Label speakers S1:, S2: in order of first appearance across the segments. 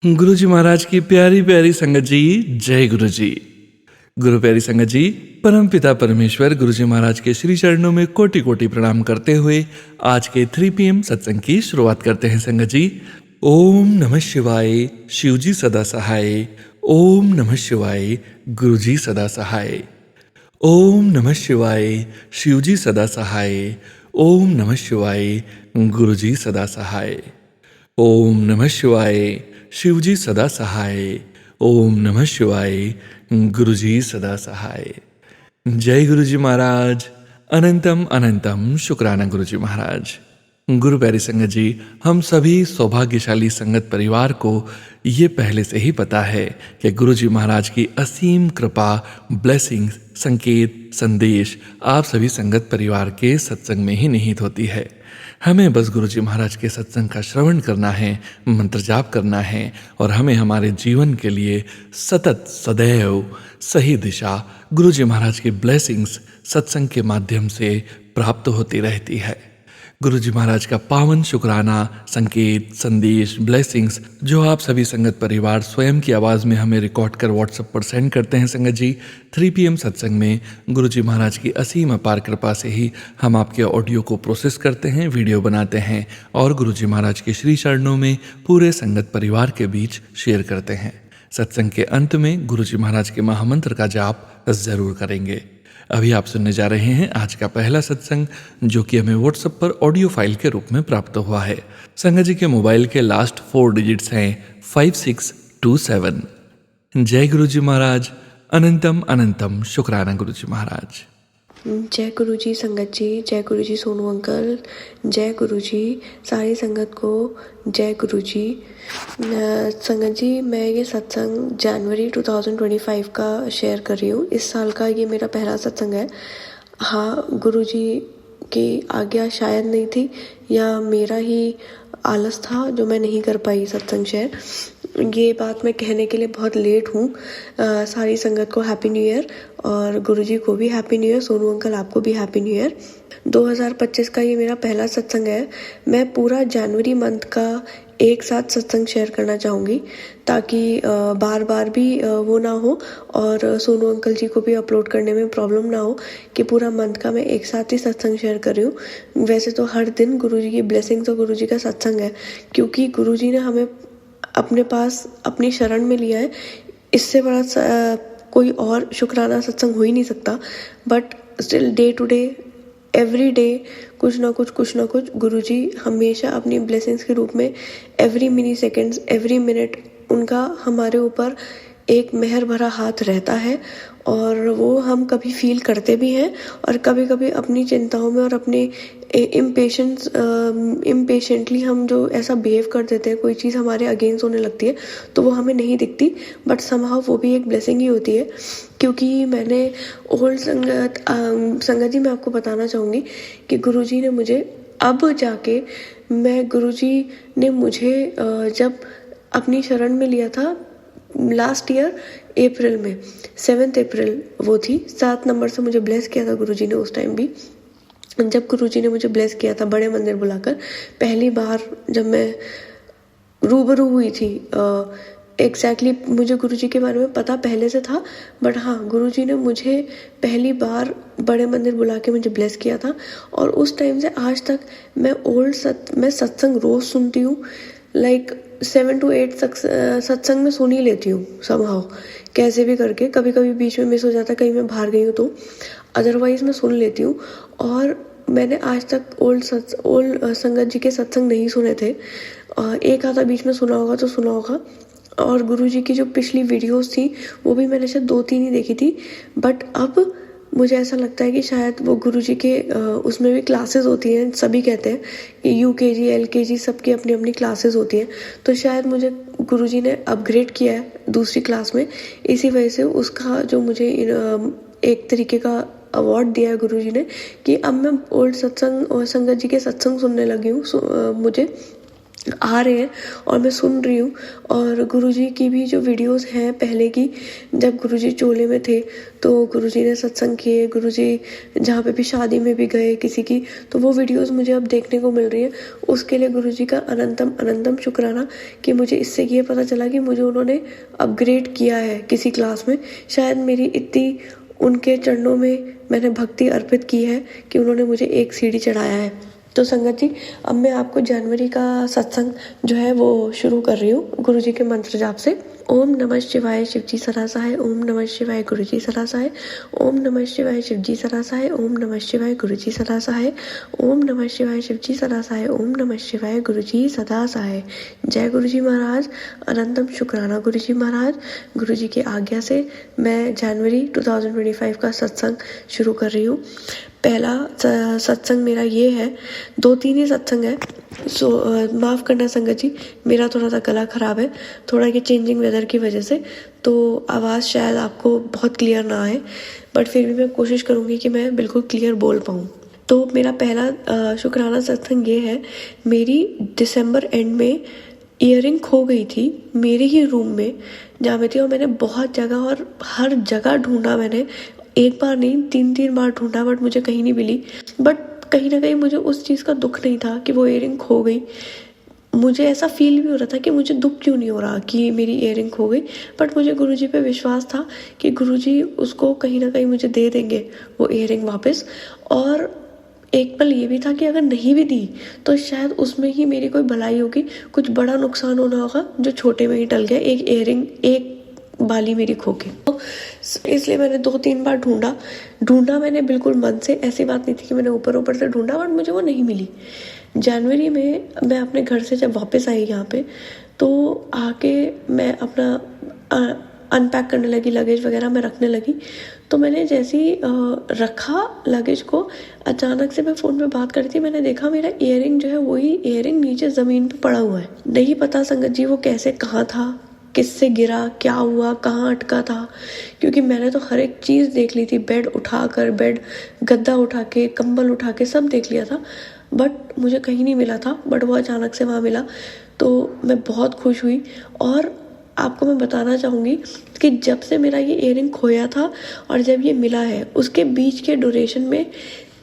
S1: गुरु जी महाराज की प्यारी प्यारी संगत जी, जय गुरु जी। गुरु प्यारी संगत जी, परम पिता परमेश्वर गुरु जी महाराज के श्री चरणों में कोटि कोटि प्रणाम करते हुए आज के 3 PM सत्संग की शुरुआत करते हैं संगत जी। ओम नमः शिवाय, शिव जी सदा सहाय। ओम नमः शिवाय, गुरु जी सदा सहाय। ओम नमः शिवाय, शिव जी सदा सहाय। ओम नमः शिवाय, गुरु जी सदा सहाय। ओम नमः शिवाय, शिव जी सदा सहाय। ओम नमः शिवाय, गुरु जी सदा सहाय। जय गुरु जी महाराज। अनंतम अनंतम शुक्राना गुरु जी महाराज। गुरु प्यारी संगत जी, हम सभी सौभाग्यशाली संगत परिवार को ये पहले से ही पता है कि गुरु जी महाराज की असीम कृपा, ब्लेसिंग्स, संकेत, संदेश आप सभी संगत परिवार के सत्संग में ही निहित होती है। हमें बस गुरु जी महाराज के सत्संग का श्रवण करना है, मंत्र जाप करना है और हमें हमारे जीवन के लिए सतत सदैव सही दिशा गुरु जी महाराज की ब्लेसिंग्स सत्संग के माध्यम से प्राप्त होती रहती है। गुरु जी महाराज का पावन शुक्राना, संकेत, संदेश, ब्लेसिंग्स जो आप सभी संगत परिवार स्वयं की आवाज़ में हमें रिकॉर्ड कर व्हाट्सएप पर सेंड करते हैं संगत जी। 3 PM सत्संग में गुरु जी महाराज की असीम अपार कृपा से ही हम आपके ऑडियो को प्रोसेस करते हैं, वीडियो बनाते हैं और गुरु जी महाराज के श्री चरणों में पूरे संगत परिवार के बीच शेयर करते हैं। सत्संग के अंत में गुरु जी महाराज के महामंत्र का जाप ज़रूर करेंगे। अभी आप सुनने जा रहे हैं आज का पहला सत्संग, जो कि हमें व्हाट्सएप पर ऑडियो फाइल के रूप में प्राप्त हुआ है। संगत जी के मोबाइल के लास्ट 4 डिजिट्स हैं 5627। जय गुरु जी महाराज। अनंतम अनंतम शुक्राना गुरु जी महाराज।
S2: जय गुरु जी संगत जी, जय गुरु जी सोनू अंकल, जय गुरु जी सारी संगत को, जय गुरु जी। संगत जी, मैं ये सत्संग जनवरी 2025 का शेयर कर रही हूँ। इस साल का ये मेरा पहला सत्संग है। हाँ, गुरु जी की आज्ञा शायद नहीं थी या मेरा ही आलस था जो मैं नहीं कर पाई सत्संग शेयर। ये बात मैं कहने के लिए बहुत लेट हूँ। सारी संगत को हैप्पी न्यू ईयर और गुरुजी को भी happy new year. Sonu uncle आपको भी हैप्पी न्यू ईयर। 2025 का ये मेरा पहला सत्संग है। मैं पूरा जनवरी मंथ का एक साथ सत्संग शेयर करना चाहूँगी ताकि बार बार भी वो ना हो और सोनू अंकल जी को भी अपलोड करने में प्रॉब्लम ना हो कि पूरा मंथ का मैं एक साथ ही सत्संग शेयर कर रही हूँ। वैसे तो हर दिन गुरुजी की ब्लेसिंग्स और गुरुजी का सत्संग है, क्योंकि गुरुजी ने हमें अपने पास अपनी शरण में लिया है। इससे बड़ा कोई और शुक्राना सत्संग हो ही नहीं सकता। But still day to day, every day कुछ ना कुछ गुरुजी हमेशा अपनी ब्लेसिंग्स के रूप में every mini seconds, every minute उनका हमारे ऊपर एक मेहर भरा हाथ रहता है और वो हम कभी फील करते भी हैं और कभी कभी अपनी चिंताओं में और अपने इम्पेशेंटली हम जो ऐसा बिहेव कर देते हैं, कोई चीज़ हमारे अगेंस्ट होने लगती है तो वो हमें नहीं दिखती, बट समहाउ वो भी एक ब्लेसिंग ही होती है। क्योंकि मैंने ओल्ड संगत जी मैं आपको बताना चाहूँगी कि गुरुजी ने मुझे अब जाके गुरुजी ने मुझे जब अपनी शरण में लिया था लास्ट ईयर अप्रैल में, 7 अप्रैल वो थी। 7 नंबर से मुझे ब्लेस किया था गुरुजी ने। उस टाइम भी जब गुरुजी ने मुझे ब्लेस किया था बड़े मंदिर बुलाकर, पहली बार जब मैं रूबरू हुई थी, एग्जैक्टली मुझे गुरुजी के बारे में पता पहले से था, बट हाँ, गुरुजी ने मुझे पहली बार बड़े मंदिर बुला के मुझे ब्लेस किया था। और उस टाइम से आज तक मैं सत्संग रोज सुनती हूँ। लाइक 7 to 8 सत्संग में सुन ही लेती हूँ समहाउ, कैसे भी करके। कभी कभी बीच में मिस हो जाता है, कहीं मैं बाहर गई हूँ तो, अदरवाइज मैं सुन लेती हूँ। और मैंने आज तक ओल्ड संगत जी के सत्संग नहीं सुने थे। एक आधा बीच में सुना होगा तो सुना होगा। और गुरुजी की जो पिछली वीडियोस थी वो भी मैंने शायद 2-3 ही देखी थी। बट अब मुझे ऐसा लगता है कि शायद वो गुरुजी के उसमें भी क्लासेस होती हैं। सभी कहते हैं कि UKG LKG सबकी अपनी अपनी क्लासेस होती हैं, तो शायद मुझे गुरुजी ने अपग्रेड किया है दूसरी क्लास में। इसी वजह से उसका जो मुझे एक तरीके का अवार्ड दिया है गुरुजी ने कि अब मैं ओल्ड सत्संग और संगत जी के सत्संग सुनने लगी हूँ। मुझे आ रहे हैं और मैं सुन रही हूँ। और गुरुजी की भी जो वीडियोस हैं पहले की, जब गुरुजी चोले में थे तो गुरुजी ने सत्संग किए, गुरुजी जहाँ पे भी शादी में भी गए किसी की, तो वो वीडियोस मुझे अब देखने को मिल रही है। उसके लिए गुरुजी का अनंतम अनंतम शुक्राना कि मुझे इससे ये पता चला कि मुझे उन्होंने अपग्रेड किया है किसी क्लास में। शायद मेरी इतनी उनके चरणों में मैंने भक्ति अर्पित की है कि उन्होंने मुझे एक सीढ़ी चढ़ाया है। तो संगत जी, अब मैं आपको जनवरी का सत्संग जो है वो शुरू कर रही हूँ गुरुजी के मंत्र जाप से। ओम नमः शिवाय शिवजी सदा सहाय, ओम नमः शिवाय गुरुजी सदा सहाय, ओम नमः शिवाय शिवजी सदा सहाय, ओम नमः शिवाय गुरुजी सदा सहाय, ओम नमः शिवाय शिवजी सदा सहाय, ओम नमः शिवाय गुरुजी सदा सहाय। जय गुरुजी महाराज, अनंतम शुक्राना गुरुजी महाराज। गुरुजी की आज्ञा से मैं जनवरी 2025 का सत्संग शुरू कर रही हूँ। पहला सत्संग मेरा ये है, 2-3 ही सत्संग है, सो माफ़ करना संगत जी, मेरा थोड़ा सा गला ख़राब है, थोड़ा ये चेंजिंग वेदर की वजह से, तो आवाज़ शायद आपको बहुत क्लियर ना आए, बट फिर भी मैं कोशिश करूँगी कि मैं बिल्कुल क्लियर बोल पाऊँ। तो मेरा पहला शुक्राना सत्संग ये है, मेरी दिसंबर एंड में ईयरिंग खो गई थी मेरे ही रूम में जहाँ मैं थी, और मैंने बहुत जगह और हर जगह ढूंढा, मैंने एक बार नहीं 3-3 बार ढूंढा, बट मुझे कहीं नहीं मिली। बट कहीं ना कहीं मुझे उस चीज़ का दुख नहीं था कि वो ईयरिंग खो गई। मुझे ऐसा फील भी हो रहा था कि मुझे दुख क्यों नहीं हो रहा कि मेरी ईयरिंग खो गई, बट मुझे गुरुजी पे विश्वास था कि गुरुजी उसको कहीं ना कहीं मुझे दे देंगे वो ईयरिंग वापस। और एक पल ये भी था कि अगर नहीं भी दी तो शायद उसमें ही मेरी कोई भलाई होगी, कुछ बड़ा नुकसान होना होगा जो छोटे में ही टल गया, एक ईयरिंग, एक बाली मेरी खो के। तो इसलिए मैंने 2-3 बार ढूंढा मैंने बिल्कुल मन से, ऐसी बात नहीं थी कि मैंने ऊपर से ढूंढा, बट मुझे वो नहीं मिली। जनवरी में मैं अपने घर से जब वापस आई यहाँ पे, तो आके मैं अपना अनपैक करने लगी, लगेज वगैरह मैं रखने लगी। तो मैंने जैसे ही रखा लगेज को, अचानक से मैं फ़ोन पे बात कर रही थी, मैंने देखा मेरा ईयरिंग जो है वही ईयरिंग नीचे ज़मीन पे पड़ा हुआ है। नहीं पता संगत जी वो कैसे, कहाँ था, किससे गिरा, क्या हुआ, कहाँ अटका था, क्योंकि मैंने तो हर एक चीज़ देख ली थी, बेड उठाकर, बेड गद्दा उठा के, कंबल उठा के सब देख लिया था, बट मुझे कहीं नहीं मिला था। बट वो अचानक से वहाँ मिला, तो मैं बहुत खुश हुई। और आपको मैं बताना चाहूँगी कि जब से मेरा ये ईयरिंग खोया था और जब ये मिला है, उसके बीच के ड्यूरेशन में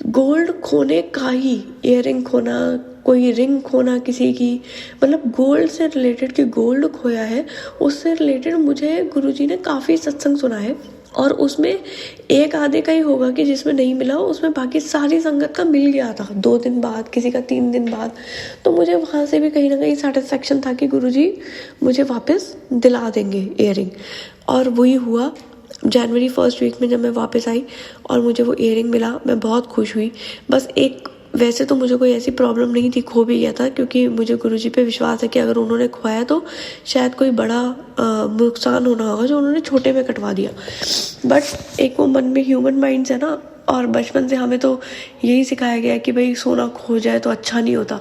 S2: गोल्ड खोने का ही, ईयरिंग खोना, कोई रिंग खोना किसी की, मतलब गोल्ड से रिलेटेड कि गोल्ड खोया है, उससे रिलेटेड मुझे गुरुजी ने काफ़ी सत्संग सुना है। और उसमें एक आधे का ही होगा कि जिसमें नहीं मिला, उसमें बाकी सारी संगत का मिल गया था 2 दिन बाद, किसी का 3 दिन बाद। तो मुझे वहाँ से भी कहीं ना कहीं सेटिस्फेक्शन था कि गुरुजी मुझे वापस दिला देंगे ईयरिंग। और वही हुआ। जनवरी 1st वीक में जब मैं वापस आई और मुझे वो ईयरिंग मिला, मैं बहुत खुश हुई। बस एक, वैसे तो मुझे कोई ऐसी प्रॉब्लम नहीं थी, खो भी गया था, क्योंकि मुझे गुरुजी पे विश्वास है कि अगर उन्होंने खोया तो शायद कोई बड़ा नुकसान होना होगा जो उन्होंने छोटे में कटवा दिया। बट एक वो मन में ह्यूमन माइंड्स है ना, और बचपन से हमें तो यही सिखाया गया कि भाई सोना खो जाए तो अच्छा नहीं होता।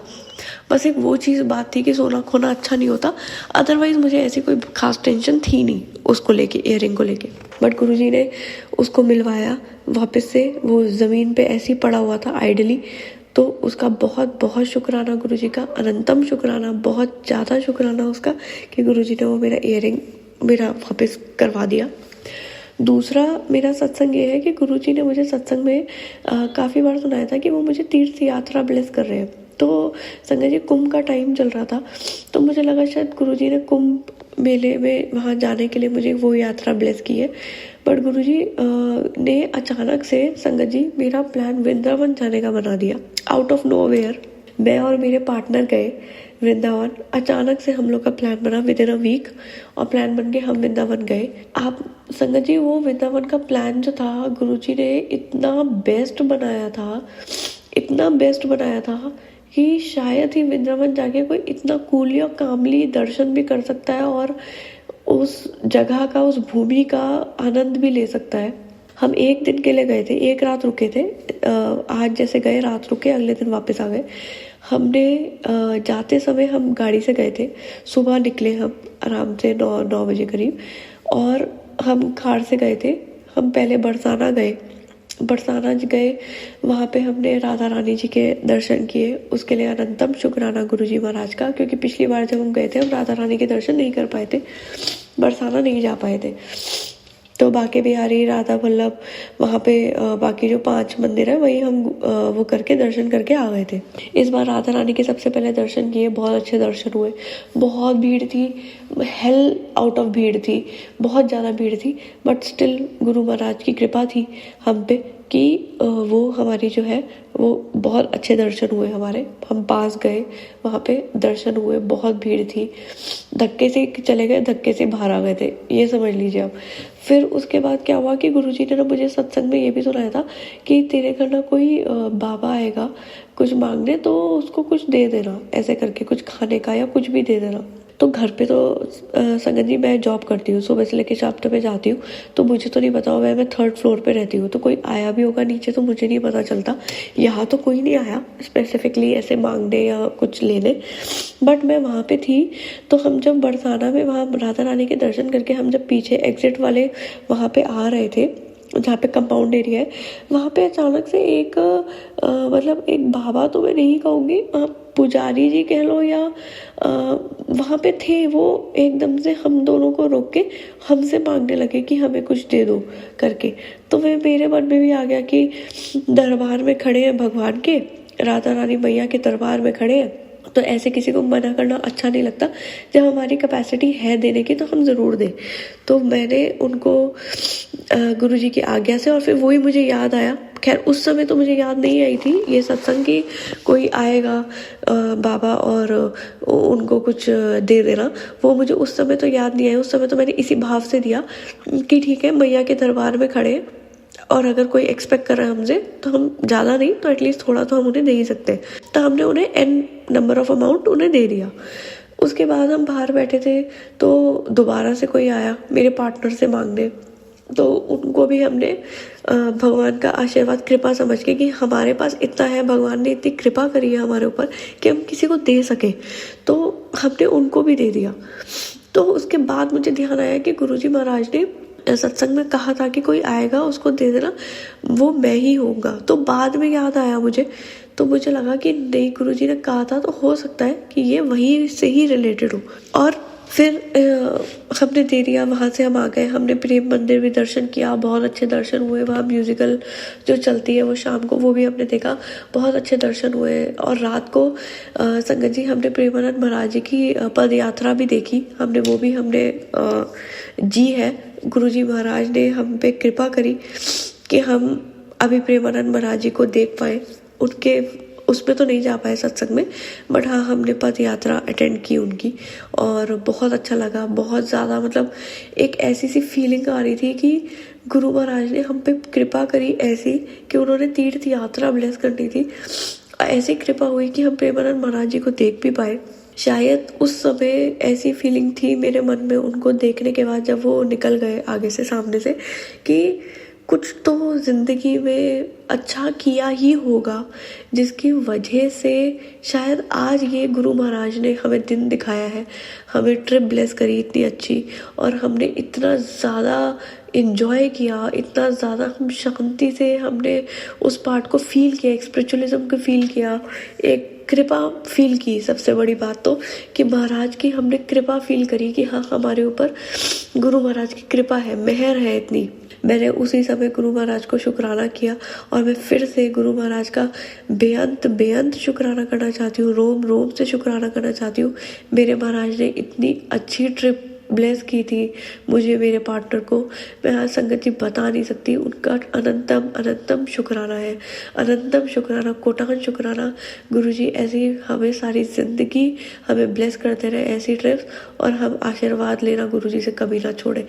S2: बस एक वो चीज़ बात थी कि सोना खोना अच्छा नहीं होता, अदरवाइज़ मुझे ऐसी कोई खास टेंशन थी नहीं उसको लेके, ईयरिंग को लेके। बट गुरुजी ने उसको मिलवाया वापस से, वो ज़मीन पे ऐसे ही पड़ा हुआ था आइडली। तो उसका बहुत बहुत शुक्राना गुरुजी का, अनंतम शुक्राना, बहुत ज़्यादा शुक्राना उसका कि गुरुजी ने वो मेरा ईयरिंग मेरा वापस करवा दिया। दूसरा मेरा सत्संग ये है कि गुरुजी ने मुझे सत्संग में काफ़ी बार सुनाया था कि वो मुझे तीर्थ यात्रा ब्लेस कर रहे हैं। तो संगत जी, कुंभ का टाइम चल रहा था, तो मुझे लगा शायद गुरुजी ने कुंभ मेले में वहाँ जाने के लिए मुझे वो यात्रा ब्लेस की है। बट गुरुजी ने अचानक से संगत जी मेरा प्लान वृंदावन जाने का बना दिया, आउट ऑफ नोवेयर। मैं और मेरे पार्टनर गए वृंदावन, अचानक से हम लोग का प्लान बना विदिन अ वीक, और प्लान बन के हम वृंदावन गए। आप संगत जी, वो वृंदावन का प्लान जो था, गुरुजी ने इतना बेस्ट बनाया था, इतना बेस्ट बनाया था कि शायद ही वृंदावन जाके कोई इतना कूली और कामली दर्शन भी कर सकता है और उस जगह का, उस भूमि का आनंद भी ले सकता है। हम 1 दिन के लिए गए थे, 1 रात रुके थे। आज जैसे गए, रात रुके, अगले दिन वापस आ गए। हमने जाते समय हम गाड़ी से गए थे, सुबह निकले हम आराम से 9 बजे करीब, और हम कार से गए थे। हम पहले बरसाना गए, बरसाना गए, वहाँ पे हमने राधा रानी जी के दर्शन किए। उसके लिए अनंतम शुक्राना गुरुजी महाराज का, क्योंकि पिछली बार जब हम गए थे हम राधा रानी के दर्शन नहीं कर पाए थे, बरसाना नहीं जा पाए थे। तो बांके बिहारी, राधा वल्लभ, वहाँ पे बाकी जो 5 मंदिर है वही हम वो करके दर्शन करके आ गए थे। इस बार राधा रानी के सबसे पहले दर्शन किए, बहुत अच्छे दर्शन हुए। बहुत भीड़ थी, हेल आउट ऑफ भीड़ थी, बहुत ज़्यादा भीड़ थी, बट स्टिल गुरु महाराज की कृपा थी हम पे कि वो हमारी जो है वो बहुत अच्छे दर्शन हुए हमारे। हम पास गए, वहाँ पे दर्शन हुए, बहुत भीड़ थी, धक्के से चले गए, धक्के से बाहर आ गए थे, ये समझ लीजिए आप। फिर उसके बाद क्या हुआ कि गुरुजी ने ना मुझे सत्संग में ये भी सुनाया था कि तेरे घर ना कोई बाबा आएगा कुछ मांगने, तो उसको कुछ दे देना, ऐसे करके कुछ खाने का या कुछ भी दे देना। तो घर पे तो संगत जी मैं जॉब करती हूँ, सुबह से लेकर शाम तक मैं जाती हूँ, तो मुझे तो नहीं पता होगा, मैं 3rd फ्लोर पे रहती हूँ, तो कोई आया भी होगा नीचे तो मुझे नहीं पता चलता। यहाँ तो कोई नहीं आया स्पेसिफिकली ऐसे मांगने या कुछ लेने, बट मैं वहाँ पे थी। तो हम जब बरसाना में वहाँ राधा रानी के दर्शन करके हम जब पीछे एग्जिट वाले वहाँ पे आ रहे थे, जहाँ पे कंपाउंड एरिया है, वहाँ पे अचानक से एक मतलब एक बाबा तो मैं नहीं कहूँगी, पुजारी जी कह लो, या वहाँ पे थे वो, एकदम से हम दोनों को रोक के हमसे मांगने लगे कि हमें कुछ दे दो करके। तो मेरे मन में भी आ गया कि दरबार में खड़े हैं भगवान के, राधा रानी मैया के दरबार में खड़े हैं, तो ऐसे किसी को मना करना अच्छा नहीं लगता। जब हमारी कैपेसिटी है देने की तो हम ज़रूर दें। तो मैंने उनको गुरुजी की आज्ञा से, और फिर वही मुझे याद आया। खैर उस समय तो मुझे याद नहीं आई थी ये सत्संग की कोई आएगा बाबा और उनको कुछ दे देना, वो मुझे उस समय तो याद नहीं आया। उस समय तो मैंने इसी भाव से दिया कि ठीक है, मैया के दरबार में खड़े हैं, और अगर कोई एक्सपेक्ट कर रहा है हमसे तो हम ज़्यादा नहीं तो एटलीस्ट थोड़ा तो हम उन्हें दे ही सकते हैं। तो हमने उन्हें n नंबर ऑफ अमाउंट उन्हें दे दिया। उसके बाद हम बाहर बैठे थे, तो दोबारा से कोई आया मेरे पार्टनर से मांगने, तो उनको भी हमने भगवान का आशीर्वाद कृपा समझ के कि हमारे पास इतना है, भगवान ने इतनी कृपा करी है हमारे ऊपर कि हम किसी को दे सके, तो हमने उनको भी दे दिया। तो उसके बाद मुझे ध्यान आया कि गुरुजी महाराज ने सत्संग में कहा था कि कोई आएगा उसको दे देना, वो मैं ही होऊंगा। तो बाद में याद आया मुझे, तो मुझे लगा कि नहीं, गुरुजी ने कहा था तो हो सकता है कि ये वही से ही रिलेटेड हो। और फिर हमने दे दिया, वहाँ से हम आ गए। हमने प्रेम मंदिर भी दर्शन किया, बहुत अच्छे दर्शन हुए। वहाँ म्यूजिकल जो चलती है वो शाम को, वो भी हमने देखा, बहुत अच्छे दर्शन हुए। और रात को संगत जी हमने प्रेमानंद महाराज जी की पद यात्रा भी देखी, हमने वो भी हमने जी है। गुरुजी महाराज ने हम पे कृपा करी कि हम अभी प्रेमानंद महाराज जी को देख पाए। उनके उसमें तो नहीं जा पाए सत्संग में, बट हाँ हमने पद यात्रा अटेंड की उनकी, और बहुत अच्छा लगा, बहुत ज़्यादा। मतलब एक ऐसी सी फीलिंग आ रही थी कि गुरु महाराज ने हम पे कृपा करी ऐसी कि उन्होंने तीर्थ यात्रा ब्लेस करनी थी, ऐसी कृपा हुई कि हम प्रेमानंद महाराज जी को देख भी पाए। शायद उस समय ऐसी फीलिंग थी मेरे मन में उनको देखने के बाद, जब वो निकल गए आगे से, सामने से, कि कुछ तो ज़िंदगी में अच्छा किया ही होगा, जिसकी वजह से शायद आज ये गुरु महाराज ने हमें दिन दिखाया है, हमें ट्रिप ब्लेस करी इतनी अच्छी, और हमने इतना ज़्यादा इन्जॉय किया, इतना ज़्यादा हम शांति से हमने उस पार्ट को फील किया, स्पिरिचुअलिज्म को फील किया, एक कृपा फील की। सबसे बड़ी बात तो कि महाराज की हमने कृपा फील करी कि हाँ हमारे ऊपर गुरु महाराज की कृपा है, मेहर है इतनी। मैंने उसी समय गुरु महाराज को शुक्राना किया, और मैं फिर से गुरु महाराज का बेअंत शुक्राना करना चाहती हूँ, रोम रोम से शुक्राना करना चाहती हूँ। मेरे महाराज ने इतनी अच्छी ट्रिप ब्लेस की थी मुझे, मेरे पार्टनर को, मैं आज संगत जी बता नहीं सकती। उनका अनंतम शुक्राना है, अनंतम शुक्राना, कोटान शुक्राना। गुरुजी ऐसी हमें सारी ज़िंदगी हमें ब्लेस करते रहे, ऐसी ट्रिप्स, और हम आशीर्वाद लेना गुरुजी से कभी ना छोड़े।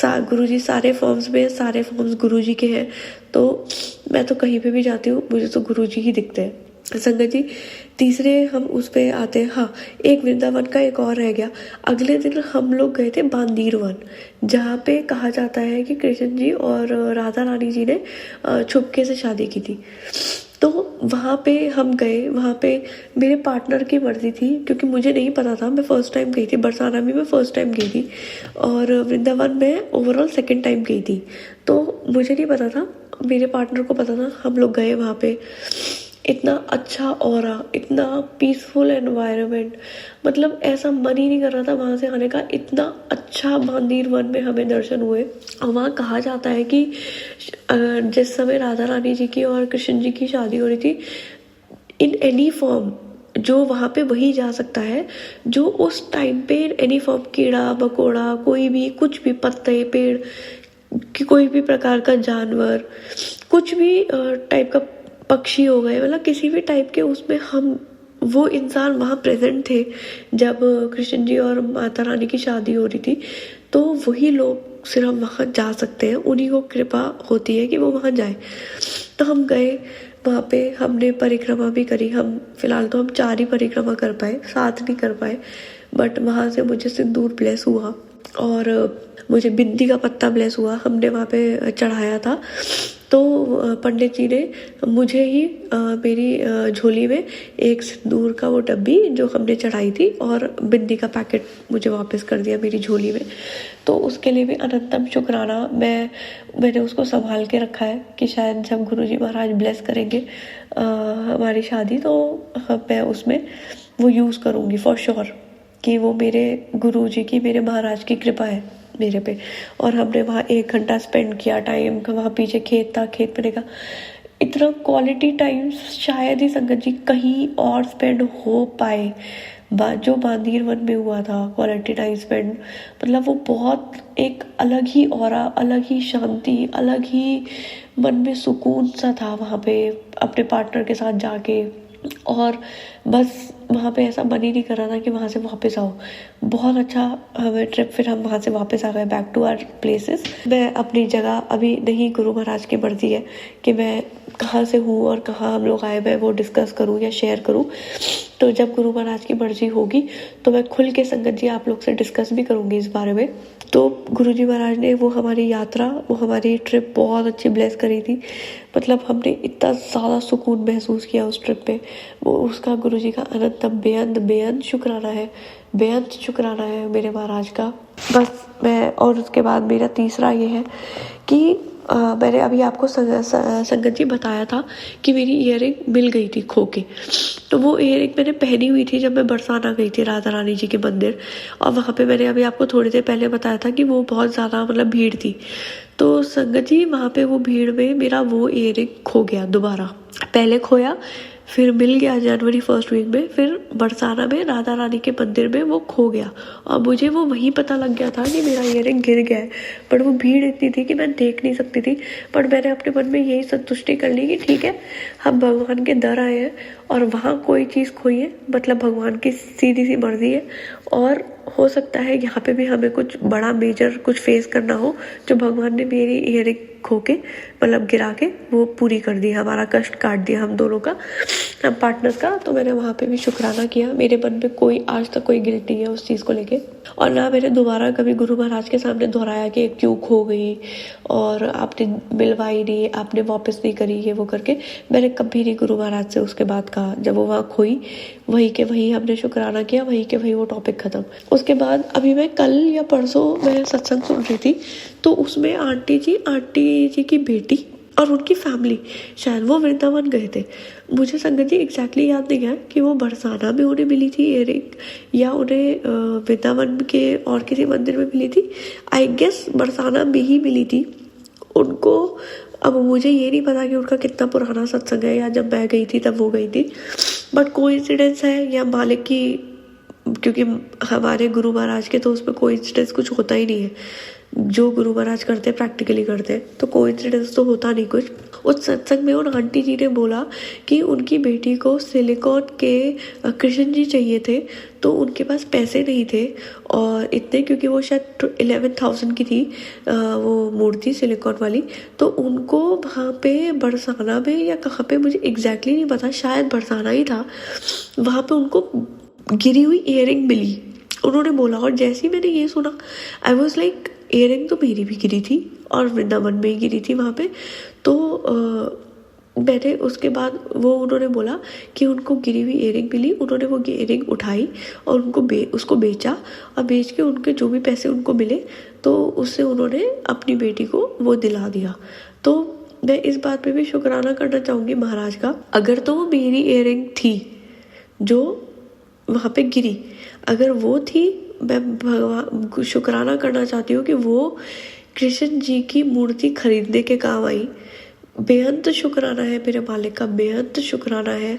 S2: गुरुजी सारे फॉर्म्स में, सारे फॉर्म्स गुरुजी के हैं, तो मैं तो कहीं पे भी जाती हूँ मुझे तो गुरुजी ही दिखते हैं। संगत जी तीसरे हम उस पे आते हैं। हाँ, एक वृंदावन का एक और रह गया। अगले दिन हम लोग गए थे बांदीर वन, जहाँ पे कहा जाता है कि कृष्ण जी और राधा रानी जी ने छुपके से शादी की थी। तो वहाँ पे हम गए, वहाँ पे मेरे पार्टनर की मर्जी थी, क्योंकि मुझे नहीं पता था। मैं फर्स्ट टाइम गई थी बरसाना भी, मैं फर्स्ट टाइम गई थी, और वृंदावन में ओवरऑल सेकंड टाइम गई थी। तो मुझे नहीं पता था, मेरे पार्टनर को पता था। हम लोग गए वहाँ पे, इतना अच्छा ऑरा, इतना पीसफुल एनवायरनमेंट, मतलब ऐसा मन ही नहीं कर रहा था वहाँ से आने का। इतना अच्छा मंदिर वन में हमें दर्शन हुए। और वहाँ कहा जाता है कि जिस समय राधा रानी जी की और कृष्ण जी की शादी हो रही थी, इन एनी फॉर्म जो वहाँ पे वही जा सकता है जो उस टाइम पे एनी फॉर्म, कीड़ा मकोड़ा, कोई भी, कुछ भी, पत्ते, पेड़ कि कोई भी प्रकार का जानवर, कुछ भी टाइप का पक्षी हो गए, मतलब किसी भी टाइप के, उसमें हम वो इंसान वहाँ प्रेजेंट थे जब कृष्ण जी और माता रानी की शादी हो रही थी। तो वही लोग सिर्फ वहाँ जा सकते हैं, उन्हीं को कृपा होती है कि वो वहाँ जाए। तो हम गए वहाँ पे, हमने परिक्रमा भी करी। हम फिलहाल तो हम 4 ही परिक्रमा कर पाए, 7 नहीं कर पाए, बट वहाँ से मुझे सिंदूर ब्लेस हुआ और मुझे बिंदी का पत्ता ब्लेस हुआ, हमने वहाँ पे चढ़ाया था। तो पंडित जी ने मुझे ही मेरी झोली में एक सिंदूर का वो डब्बी जो हमने चढ़ाई थी और बिंदी का पैकेट मुझे वापस कर दिया मेरी झोली में। तो उसके लिए भी अनंतम शुक्राना। मैंने उसको संभाल के रखा है कि शायद जब गुरुजी महाराज ब्लेस करेंगे हमारी शादी, तो मैं उसमें वो यूज़ करूँगी फॉर श्योर, कि वो मेरे गुरुजी की, मेरे महाराज की कृपा है मेरे पे। और हमने वहाँ 1 घंटा स्पेंड किया टाइम, वहाँ पीछे खेत था, खेत में देखा। इतना क्वालिटी टाइम शायद ही संगत जी कहीं और स्पेंड हो पाए, जो बांदीर वन में हुआ था क्वालिटी टाइम स्पेंड। मतलब वो बहुत एक अलग ही ऑरा, अलग ही शांति, अलग ही मन में सुकून सा था वहाँ पे अपने पार्टनर के साथ जाके। और बस वहाँ पे ऐसा मन ही नहीं कर रहा था कि वहाँ से वापस आओ। बहुत अच्छा हमें ट्रिप, फिर हम वहाँ से वापस आ गए बैक टू आवर प्लेसेस। मैं अपनी जगह अभी नहीं, गुरु महाराज की मर्जी है कि मैं कहाँ से हूँ और कहाँ हम लोग आए, मैं वो डिस्कस करूँ या शेयर करूँ। तो जब गुरु महाराज की मर्जी होगी तो मैं खुल के संगत जी आप लोग से डिस्कस भी करूँगी इस बारे में। तो गुरु जी महाराज ने वो हमारी यात्रा, वो हमारी ट्रिप बहुत अच्छी ब्लेस करी थी। मतलब हमने इतना ज़्यादा सुकून महसूस किया उस ट्रिप पे, वो उसका गुरु जी का अनंतम बेअंत शुक्राना है, बेअंत शुक्राना है मेरे महाराज का। बस मैं, और उसके बाद मेरा तीसरा ये है कि मैंने अभी आपको संगत जी बताया था कि मेरी ईयरिंग मिल गई थी खो के। तो वो ईयरिंग मैंने पहनी हुई थी जब मैं बरसाना गई थी राधा रानी जी के मंदिर, और वहाँ पे मैंने अभी आपको थोड़ी देर पहले बताया था कि वो बहुत ज़्यादा मतलब भीड़ थी। तो संगत जी वहाँ पे वो भीड़ में मेरा वो ईयरिंग खो गया दोबारा। पहले खोया, फिर मिल गया जनवरी 1st वीक में, फिर बरसाना में राधा रानी के मंदिर में वो खो गया। और मुझे वो वहीं पता लग गया था कि मेरा ईयरिंग गिर गया है, पर वो भीड़ इतनी थी कि मैं देख नहीं सकती थी। पर मैंने अपने मन में यही संतुष्टि कर ली कि ठीक है, हम भगवान के दर आए हैं और वहाँ कोई चीज़ खोई है, मतलब भगवान की सीधी सी मर्जी है। और हो सकता है यहाँ पे भी हमें कुछ बड़ा मेजर कुछ फेस करना हो, जो भगवान ने मेरी ईयरिंग खो के, मतलब गिरा के वो पूरी कर दी, हमारा कष्ट काट दिया हम दोनों का, हम पार्टनर्स का। तो मैंने वहाँ पे भी शुक्राना किया। मेरे मन में कोई आज तक कोई गिल्ट नहीं है उस चीज़ को लेके, और ना मैंने दोबारा कभी गुरु महाराज के सामने दोहराया कि क्यों खो गई और आपने मिलवाई नहीं, आपने वापस नहीं करी, ये वो करके मैंने कभी नहीं गुरु महाराज से उसके बाद कहा। जब वो वहाँ खोई, वहीं के वहीं हमने शुक्राना किया, वहीं के वहीं वो टॉपिक ख़त्म। उसके बाद अभी मैं कल या परसों मैं सत्संग सुन रही थी, तो उसमें आंटी जी की बेटी और उनकी फैमिली, शायद वो वृंदावन गए थे। मुझे संगत जी एग्जैक्टली याद नहीं है कि वो बरसाना में उन्हें मिली थी ईयरिंग या उन्हें वृंदावन के और किसी मंदिर में मिली थी। आई गेस बरसाना में ही मिली थी उनको। अब मुझे ये नहीं पता कि उनका कितना पुराना सत्संग है, या जब मैं गई थी तब वो गई थी, बट कोइंसिडेंस है या मालिक की, क्योंकि हमारे गुरु महाराज के तो उसमें कोइंसिडेंस कुछ होता ही नहीं है। जो गुरु महाराज करते हैं प्रैक्टिकली करते हैं, तो कोइंसिडेंस तो होता नहीं कुछ। उस सत्संग में उन आंटी जी ने बोला कि उनकी बेटी को सिलिकॉन के कृष्ण जी चाहिए थे, तो उनके पास पैसे नहीं थे और इतने, क्योंकि वो शायद 11,000 की थी वो मूर्ति सिलिकॉन वाली। तो उनको वहाँ पे बरसाना में या कहाँ पे मुझे एग्जैक्टली नहीं पता, शायद बरसाना ही था, वहाँ पे उनको गिरी हुई ईयरिंग मिली, उन्होंने बोला। और जैसे ही मैंने ये सुना, आई वॉज लाइक, ईयरिंग तो मेरी भी गिरी थी और वृंदावन में ही गिरी थी वहाँ पे। तो मैंने उसके बाद उन्होंने बोला कि उनको गिरी हुई इयररिंग मिली, उन्होंने वो इयररिंग उठाई और उसको बेचा, और बेच के उनके जो भी पैसे उनको मिले तो उससे उन्होंने अपनी बेटी को वो दिला दिया। तो मैं इस बात पे भी शुक्राना करना चाहूँगी महाराज का। अगर तो वो मेरी इयररिंग थी जो वहाँ पे गिरी, अगर वो थी, मैं भगवान शुक्राना करना चाहती हूँ कि वो कृष्ण जी की मूर्ति खरीदने के काम आई। बेअंत शुक्राना है मेरे मालिक का, बेअंत शुक्राना है,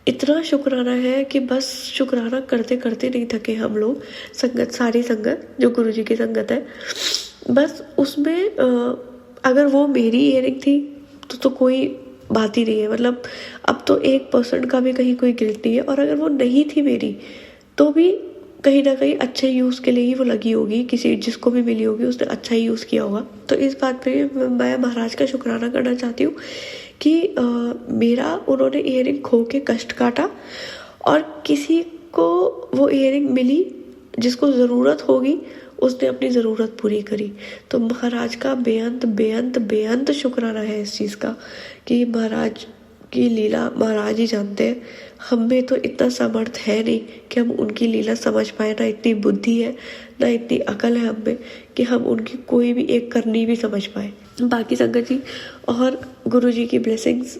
S2: इतना शुक्राना है कि बस शुक्राना करते करते नहीं थके हम लोग। संगत, सारी संगत जो गुरु जी की संगत है, बस उसमें अगर वो मेरी इयररिंग थी तो कोई बात ही नहीं है। मतलब अब तो 1% का भी कहीं कोई गिल्ट नहीं है, और अगर वो नहीं थी मेरी तो भी कहीं ना कहीं अच्छे यूज़ के लिए ही वो लगी होगी, किसी जिसको भी मिली होगी उसने अच्छा ही यूज़ किया होगा। तो इस बात पे मैं महाराज का शुक्राना करना चाहती हूँ कि मेरा उन्होंने इयररिंग खो के कष्ट काटा, और किसी को वो इयररिंग मिली जिसको ज़रूरत होगी, उसने अपनी ज़रूरत पूरी करी। तो महाराज का बेअंत बेअंत बेअंत शुक्राना है इस चीज़ का कि महाराज की लीला महाराज ही जानते हैं। हम में तो इतना सामर्थ है नहीं कि हम उनकी लीला समझ पाए, ना इतनी बुद्धि है ना इतनी अकल है हम में कि हम उनकी कोई भी एक करनी भी समझ पाए। बाकी संगत जी और गुरु जी की ब्लेसिंग्स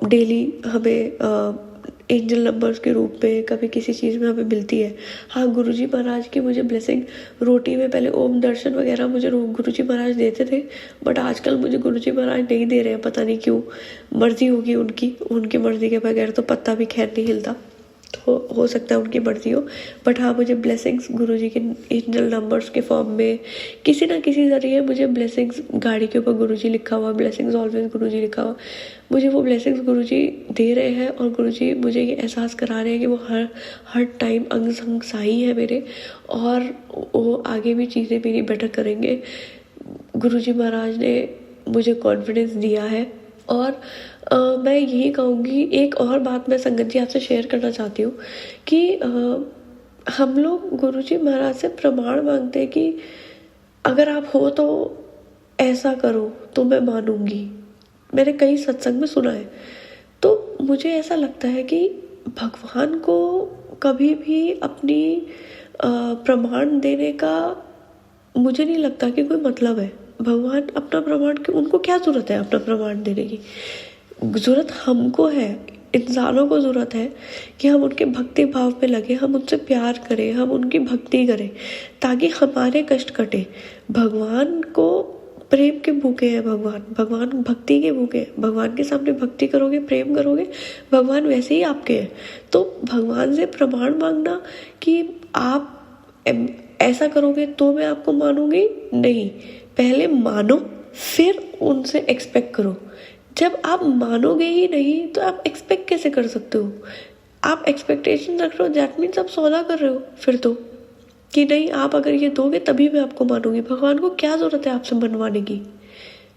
S2: डेली हमें एंजल नंबर्स के रूप में कभी किसी चीज़ में हमें मिलती है। हाँ, गुरुजी महाराज की मुझे ब्लेसिंग रोटी में पहले ओम दर्शन वगैरह मुझे गुरुजी महाराज देते थे, बट आजकल मुझे गुरुजी महाराज नहीं दे रहे हैं, पता नहीं क्यों। मर्जी होगी उनकी मर्जी के बगैर तो पत्ता भी खैर नहीं हिलता, तो हो सकता है उनकी मर्जी हो। बट हाँ, मुझे ब्लेसिंग्स गुरुजी के एंजल नंबर्स के फॉर्म में किसी ना किसी जरिए मुझे ब्लेसिंग्स, गाड़ी के ऊपर गुरुजी लिखा हुआ, ब्लेसिंग्स ऑलवेज गुरुजी लिखा हुआ, मुझे वो ब्लेसिंग्स गुरुजी दे रहे हैं। और गुरुजी मुझे ये एहसास करा रहे हैं कि वो हर टाइम अंग संग साई है मेरे, और वो आगे भी चीज़ें मेरी बेटर करेंगे। गुरुजी महाराज ने मुझे कॉन्फिडेंस दिया है। और मैं यही कहूँगी, एक और बात मैं संगत जी आपसे शेयर करना चाहती हूँ कि हम लोग गुरुजी महाराज से प्रमाण मांगते हैं कि अगर आप हो तो ऐसा करो तो मैं मानूंगी। मैंने कई सत्संग में सुना है। तो मुझे ऐसा लगता है कि भगवान को कभी भी अपनी प्रमाण देने का मुझे नहीं लगता कि कोई मतलब है। भगवान अपना प्रमाण, उनको क्या ज़रूरत है अपना प्रमाण देने की? ज़रूरत हमको है, इंसानों को ज़रूरत है कि हम उनके भक्ति भाव में लगे, हम उनसे प्यार करें, हम उनकी भक्ति करें ताकि हमारे कष्ट कटे। भगवान को प्रेम के भूखे हैं, भगवान भक्ति के भूखे हैं। भगवान के सामने भक्ति करोगे, प्रेम करोगे, भगवान वैसे ही आपके हैं। तो भगवान से प्रमाण मांगना कि आप ऐसा करोगे तो मैं आपको मानूंगी, नहीं, पहले मानो फिर उनसे एक्सपेक्ट करो। जब आप मानोगे ही नहीं तो आप एक्सपेक्ट कैसे कर सकते हो? आप एक्सपेक्टेशन रख रहे हो, दैट मीन्स आप सौदा कर रहे हो फिर तो, कि नहीं आप अगर ये दोगे तभी मैं आपको मानूंगी। भगवान को क्या ज़रूरत है आपसे मनवाने की?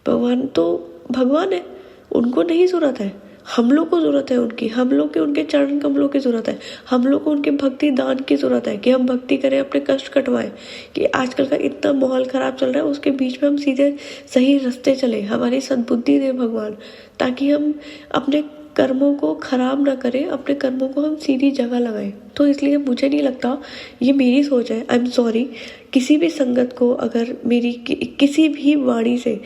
S2: भगवान तो भगवान है, उनको नहीं ज़रूरत है, हम लोग को ज़रूरत है उनकी। हम लोग के उनके चरण कमलों की ज़रूरत है, हम लोग को उनके भक्ति दान की ज़रूरत है कि हम भक्ति करें, अपने कष्ट कटवाएं। कि आजकल का इतना माहौल ख़राब चल रहा है, उसके बीच में हम सीधे सही रास्ते चले, हमारी सद्बुद्धि दे भगवान, ताकि हम अपने कर्मों को खराब ना करें, अपने कर्मों को हम सीधी जगह लगाएं। तो इसलिए मुझे नहीं लगता, ये मेरी सोच है, आई एम सॉरी, किसी भी संगत को अगर मेरी किसी भी वाणी से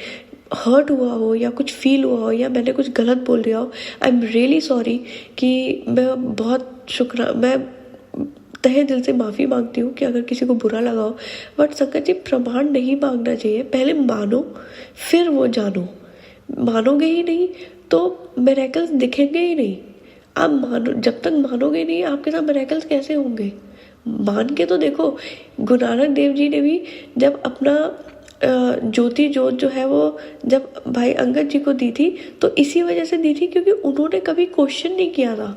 S2: हर्ट हुआ हो या कुछ फील हुआ हो या मैंने कुछ गलत बोल दिया हो, आई एम रियली सॉरी। कि मैं तहे दिल से माफ़ी मांगती हूँ कि अगर किसी को बुरा लगा हो। बट संगत जी, प्रमाण नहीं मांगना चाहिए, पहले मानो फिर वो जानो। मानोगे ही नहीं तो मिरेकल्स दिखेंगे ही नहीं। आप मानो, जब तक मानोगे नहीं आपके साथ मिरेकल्स कैसे होंगे? मान के तो देखो, गुरु नानक देव जी ने भी जब अपना ज्योति जोत जो है वो जब भाई अंगद जी को दी थी तो इसी वजह से दी थी क्योंकि उन्होंने कभी क्वेश्चन नहीं किया था।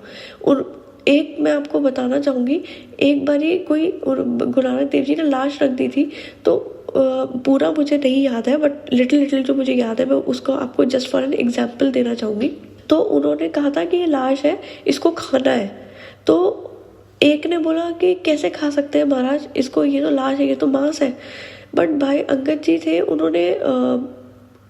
S2: एक मैं आपको बताना चाहूँगी, एक बारी कोई गुरु नानक देव जी ने लाश रख दी थी, तो पूरा मुझे नहीं याद है बट लिटिल जो मुझे याद है मैं उसको आपको जस्ट फॉर एन एग्जाम्पल देना चाहूँगी। तो उन्होंने कहा था कि ये लाश है, इसको खाना है। तो एक ने बोला कि कैसे खा सकते हैं महाराज, इसको, ये तो लाश है, ये तो मांस है। बट भाई अंगद जी थे, उन्होंने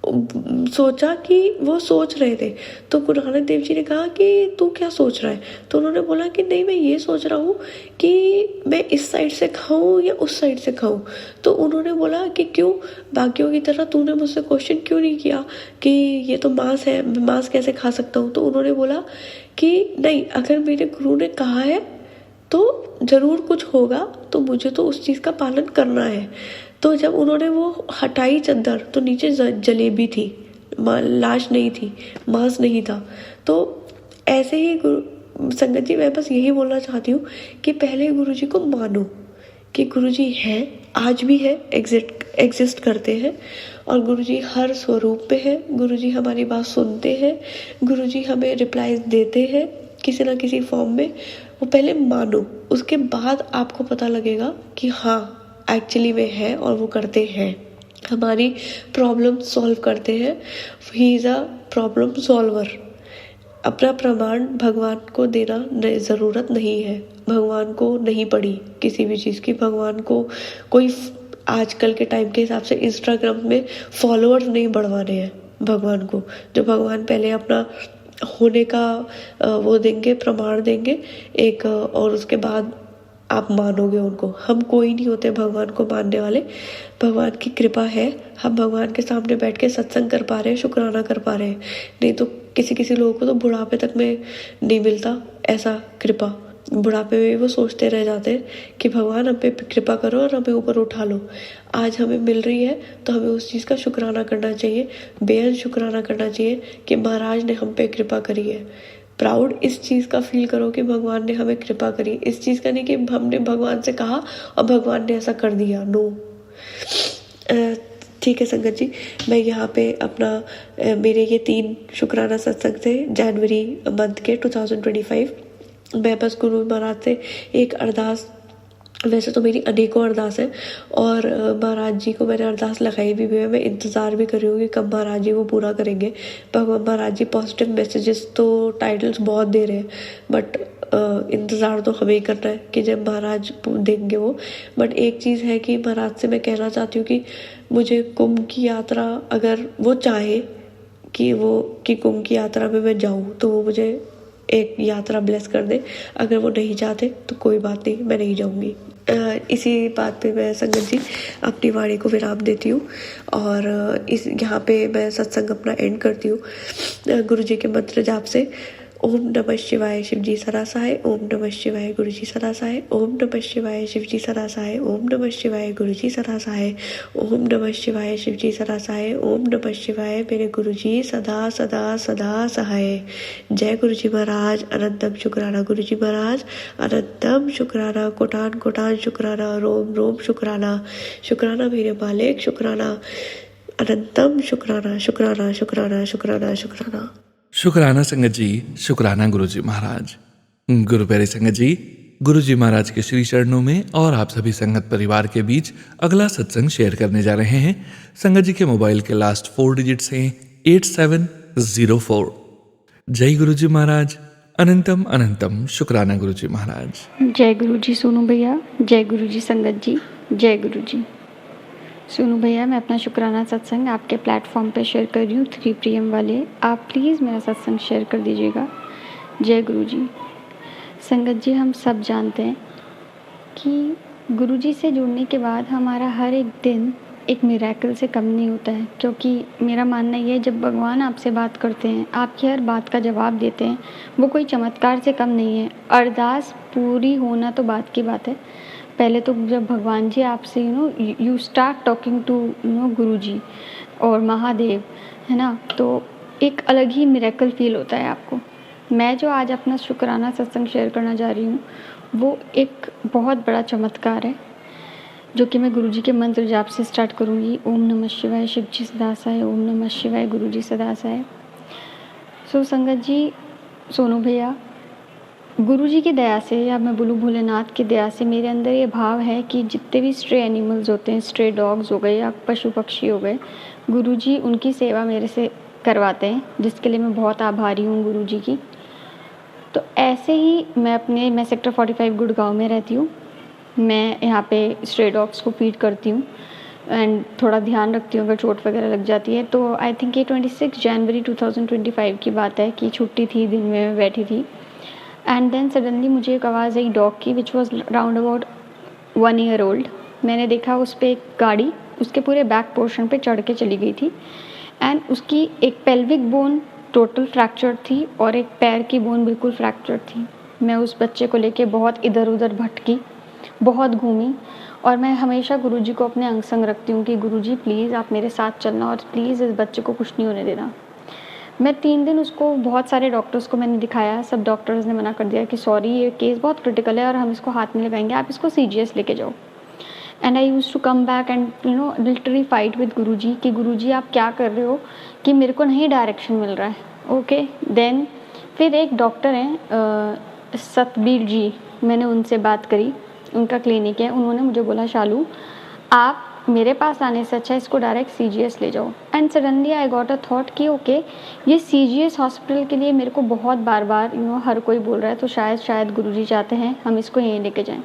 S2: सोचा कि वो सोच रहे थे। तो गुरु नानक देव जी ने कहा कि तू क्या सोच रहा है? तो उन्होंने बोला कि नहीं, मैं ये सोच रहा हूँ कि मैं इस साइड से खाऊं या उस साइड से खाऊं। तो उन्होंने बोला कि क्यों, बाकियों की तरह तूने मुझसे क्वेश्चन क्यों नहीं किया कि ये तो मांस है, मैं मांस कैसे खा सकता हूँ? तो उन्होंने बोला कि नहीं, अगर मेरे गुरु ने कहा है तो ज़रूर कुछ होगा, तो मुझे तो उस चीज़ का पालन करना है। तो जब उन्होंने वो हटाई चद्दर, तो नीचे जलेबी थी, लाश नहीं थी, मांस नहीं था। तो ऐसे ही संगत जी, मैं बस यही बोलना चाहती हूँ कि पहले गुरु जी को मानो कि गुरु जी हैं, आज भी है, एग्जिस्ट करते हैं, और गुरु जी हर स्वरूप पे है। गुरु जी हमारी बात सुनते हैं, गुरु जी हमें रिप्लाईज देते हैं किसी ना किसी फॉर्म में। वो पहले मानो, उसके बाद आपको पता लगेगा कि हाँ एक्चुअली में है और वो करते हैं, हमारी प्रॉब्लम सॉल्व करते हैं। He is a problem solver. अपना प्रमाण भगवान को देना ज़रूरत नहीं है, भगवान को नहीं पड़ी किसी भी चीज़ की। भगवान को कोई आजकल के टाइम के हिसाब से इंस्टाग्राम में फॉलोअर्स नहीं बढ़वाने हैं भगवान को। जो भगवान पहले अपना होने का वो देंगे, प्रमाण देंगे एक, और उसके बाद आप मानोगे उनको। हम कोई नहीं होते भगवान को मानने वाले, भगवान की कृपा है। हम भगवान के सामने बैठ के सत्संग कर पा रहे हैं, शुक्राना कर पा रहे हैं। नहीं तो किसी लोगों को तो बुढ़ापे तक में नहीं मिलता ऐसा कृपा। बुढ़ापे में वो सोचते रह जाते हैं कि भगवान हम पे कृपा करो और हमें ऊपर उठा लो। आज हमें मिल रही है तो हमें उस चीज़ का शुक्राना करना चाहिए, बेहद शुक्राना करना चाहिए कि महाराज ने हम पे कृपा करी है। प्राउड इस चीज़ का फील करो कि भगवान ने हमें कृपा करी, इस चीज़ का नहीं कि हमने भगवान से कहा और भगवान ने ऐसा कर दिया। नो। ठीक है संगत जी, मैं यहाँ पे अपना मेरे ये 3 शुक्राना सत्संग थे जनवरी मंथ के 2025। मैं बस गुरु महाराज से एक अरदास, वैसे तो मेरी अनेकों अरदास है, और महाराज जी को मैंने अरदास लगाई भी है। मैं इंतज़ार भी कर रही हूँ कि कब महाराज जी वो पूरा करेंगे। भगवान महाराज जी पॉजिटिव मैसेजेस तो टाइटल्स बहुत दे रहे हैं, बट इंतज़ार तो हमें ही करना है कि जब महाराज देंगे वो। बट एक चीज़ है कि महाराज से मैं कहना चाहती हूँ कि मुझे कुंभ की यात्रा, अगर वो चाहे कि कुंभ की यात्रा में मैं जाऊँ, तो वो मुझे एक यात्रा ब्लेस कर दे। अगर वो नहीं चाहते तो कोई बात नहीं, मैं नहीं जाऊँगी। इसी बात पे मैं संगत जी अपनी वाणी को विराम देती हूँ, और इस यहाँ पे मैं सत्संग अपना एंड करती हूँ गुरु जी के मंत्र जाप से। ओम नमः शिवाय शिव जी सरासाय, ओम नमः शिवाय गुरु जी सरासाय, ओम नमः शिवाय शिव जी सरासाय, ओम नमः शिवाय गुरु जी सरासाय, ओम नमः शिवाय शिव जी सरासाय, ओम नमः शिवाय मेरे गुरु जी सदा सदा सदा सहाय। जय गुरु जी महाराज, अनंतम शुक्राना गुरु जी महाराज, अनंतम शुक्राना, कोटान कोटान शुक्राना, रोम रोम शुक्राना, शुक्राना मेरे मालिक, शुक्राना, अनंतम शुक्राना, शुक्राना शुक्राना शुक्राना शुक्राना।
S1: शुक्राना संगत जी, शुक्राना गुरु जी महाराज। गुरु प्यारी संगत जी, गुरु जी महाराज के श्री चरणों में और आप सभी संगत परिवार के बीच अगला सत्संग शेयर करने जा रहे हैं। संगत जी के मोबाइल के लास्ट 4 डिजिट्स हैं 8704। जय गुरु जी महाराज, अनंतम अनंतम शुक्राना गुरु जी महाराज।
S3: जय गुरु जी सोनू भैया, जय गुरु जी संगत जी, जय गुरु जी। सोनू भैया, मैं अपना शुक्राना सत्संग आपके प्लेटफॉर्म पे शेयर कर रही हूँ 3 PM वाले। आप प्लीज़ मेरा सत्संग शेयर कर दीजिएगा। जय गुरु जी। संगत जी, हम सब जानते हैं कि गुरु जी से जुड़ने के बाद हमारा हर एक दिन एक मिरेकल से कम नहीं होता है, क्योंकि मेरा मानना ये है, जब भगवान आपसे बात करते हैं, आपकी हर बात का जवाब देते हैं, वो कोई चमत्कार से कम नहीं है। अरदास पूरी होना तो बात की बात है। पहले तो जब भगवान जी आपसे यू स्टार्ट टॉकिंग टू गुरु जी और महादेव, है ना, तो एक अलग ही मिरेकल फील होता है आपको। मैं जो आज अपना शुक्राना सत्संग शेयर करना जा रही हूँ, वो एक बहुत बड़ा चमत्कार है, जो कि मैं गुरु जी के मंत्र जाप से स्टार्ट करूँगी। ओम नमः शिवाय शिव जी सदा सहाय, ओम नमः शिवाय गुरु जी सदा सहाय। सो संगत जी, सोनू भैया, गुरु जी की दया से, या मैं बोलूँ भोलेनाथ की दया से, मेरे अंदर ये भाव है कि जितने भी स्ट्रे एनिमल्स होते हैं, स्ट्रे डॉग्स हो गए या पशु पक्षी हो गए, गुरु जी उनकी सेवा मेरे से करवाते हैं, जिसके लिए मैं बहुत आभारी हूँ गुरु जी की। तो ऐसे ही मैं सेक्टर 45 गुड़गांव में रहती हूँ। मैं यहाँ पे स्ट्रे डॉग्स को फीड करती हूँ। एंड थोड़ा ध्यान रखती हूँ अगर चोट वगैरह लग जाती है। तो आई थिंक ये 26 जनवरी 2025 की बात है कि छुट्टी थी, दिन में मैं बैठी थी एंड देन सडनली मुझे एक आवाज़ आई डॉग की which was round about 1 year old. मैंने देखा उस पर एक गाड़ी उसके पूरे बैक पोर्शन पे चढ़ के चली गई थी एंड उसकी एक पेल्विक बोन टोटल फ्रैक्चर थी और एक पैर की बोन बिल्कुल फ्रैक्चर थी। मैं उस बच्चे को लेके बहुत इधर उधर भटकी, बहुत घूमी और मैं हमेशा गुरुजी को अपने अंग संग रखती हूँ कि गुरुजी प्लीज़ आप मेरे साथ चलना और प्लीज़ इस बच्चे को कुछ नहीं होने देना। मैं 3 दिन उसको बहुत सारे डॉक्टर्स को मैंने दिखाया, सब डॉक्टर्स ने मना कर दिया कि सॉरी ये केस बहुत क्रिटिकल है और हम इसको हाथ में लगाएंगे, आप इसको CGS लेके जाओ। And I used to come back and literally fight with Guruji कि गुरुजी आप क्या कर रहे हो कि मेरे को नहीं डायरेक्शन मिल रहा है। ओके देन फिर एक डॉक्टर हैं सतबीर जी, मैंने उनसे बात करी, उनका क्लिनिक है। उन्होंने मुझे बोला शालू आप मेरे पास आने से अच्छा इसको डायरेक्ट CGS ले जाओ। And suddenly I got a thought कि ओके ये CGS हॉस्पिटल के लिए मेरे को बहुत बार बार हर कोई बोल रहा है, तो शायद गुरुजी चाहते हैं हम इसको यहीं लेके जाएं।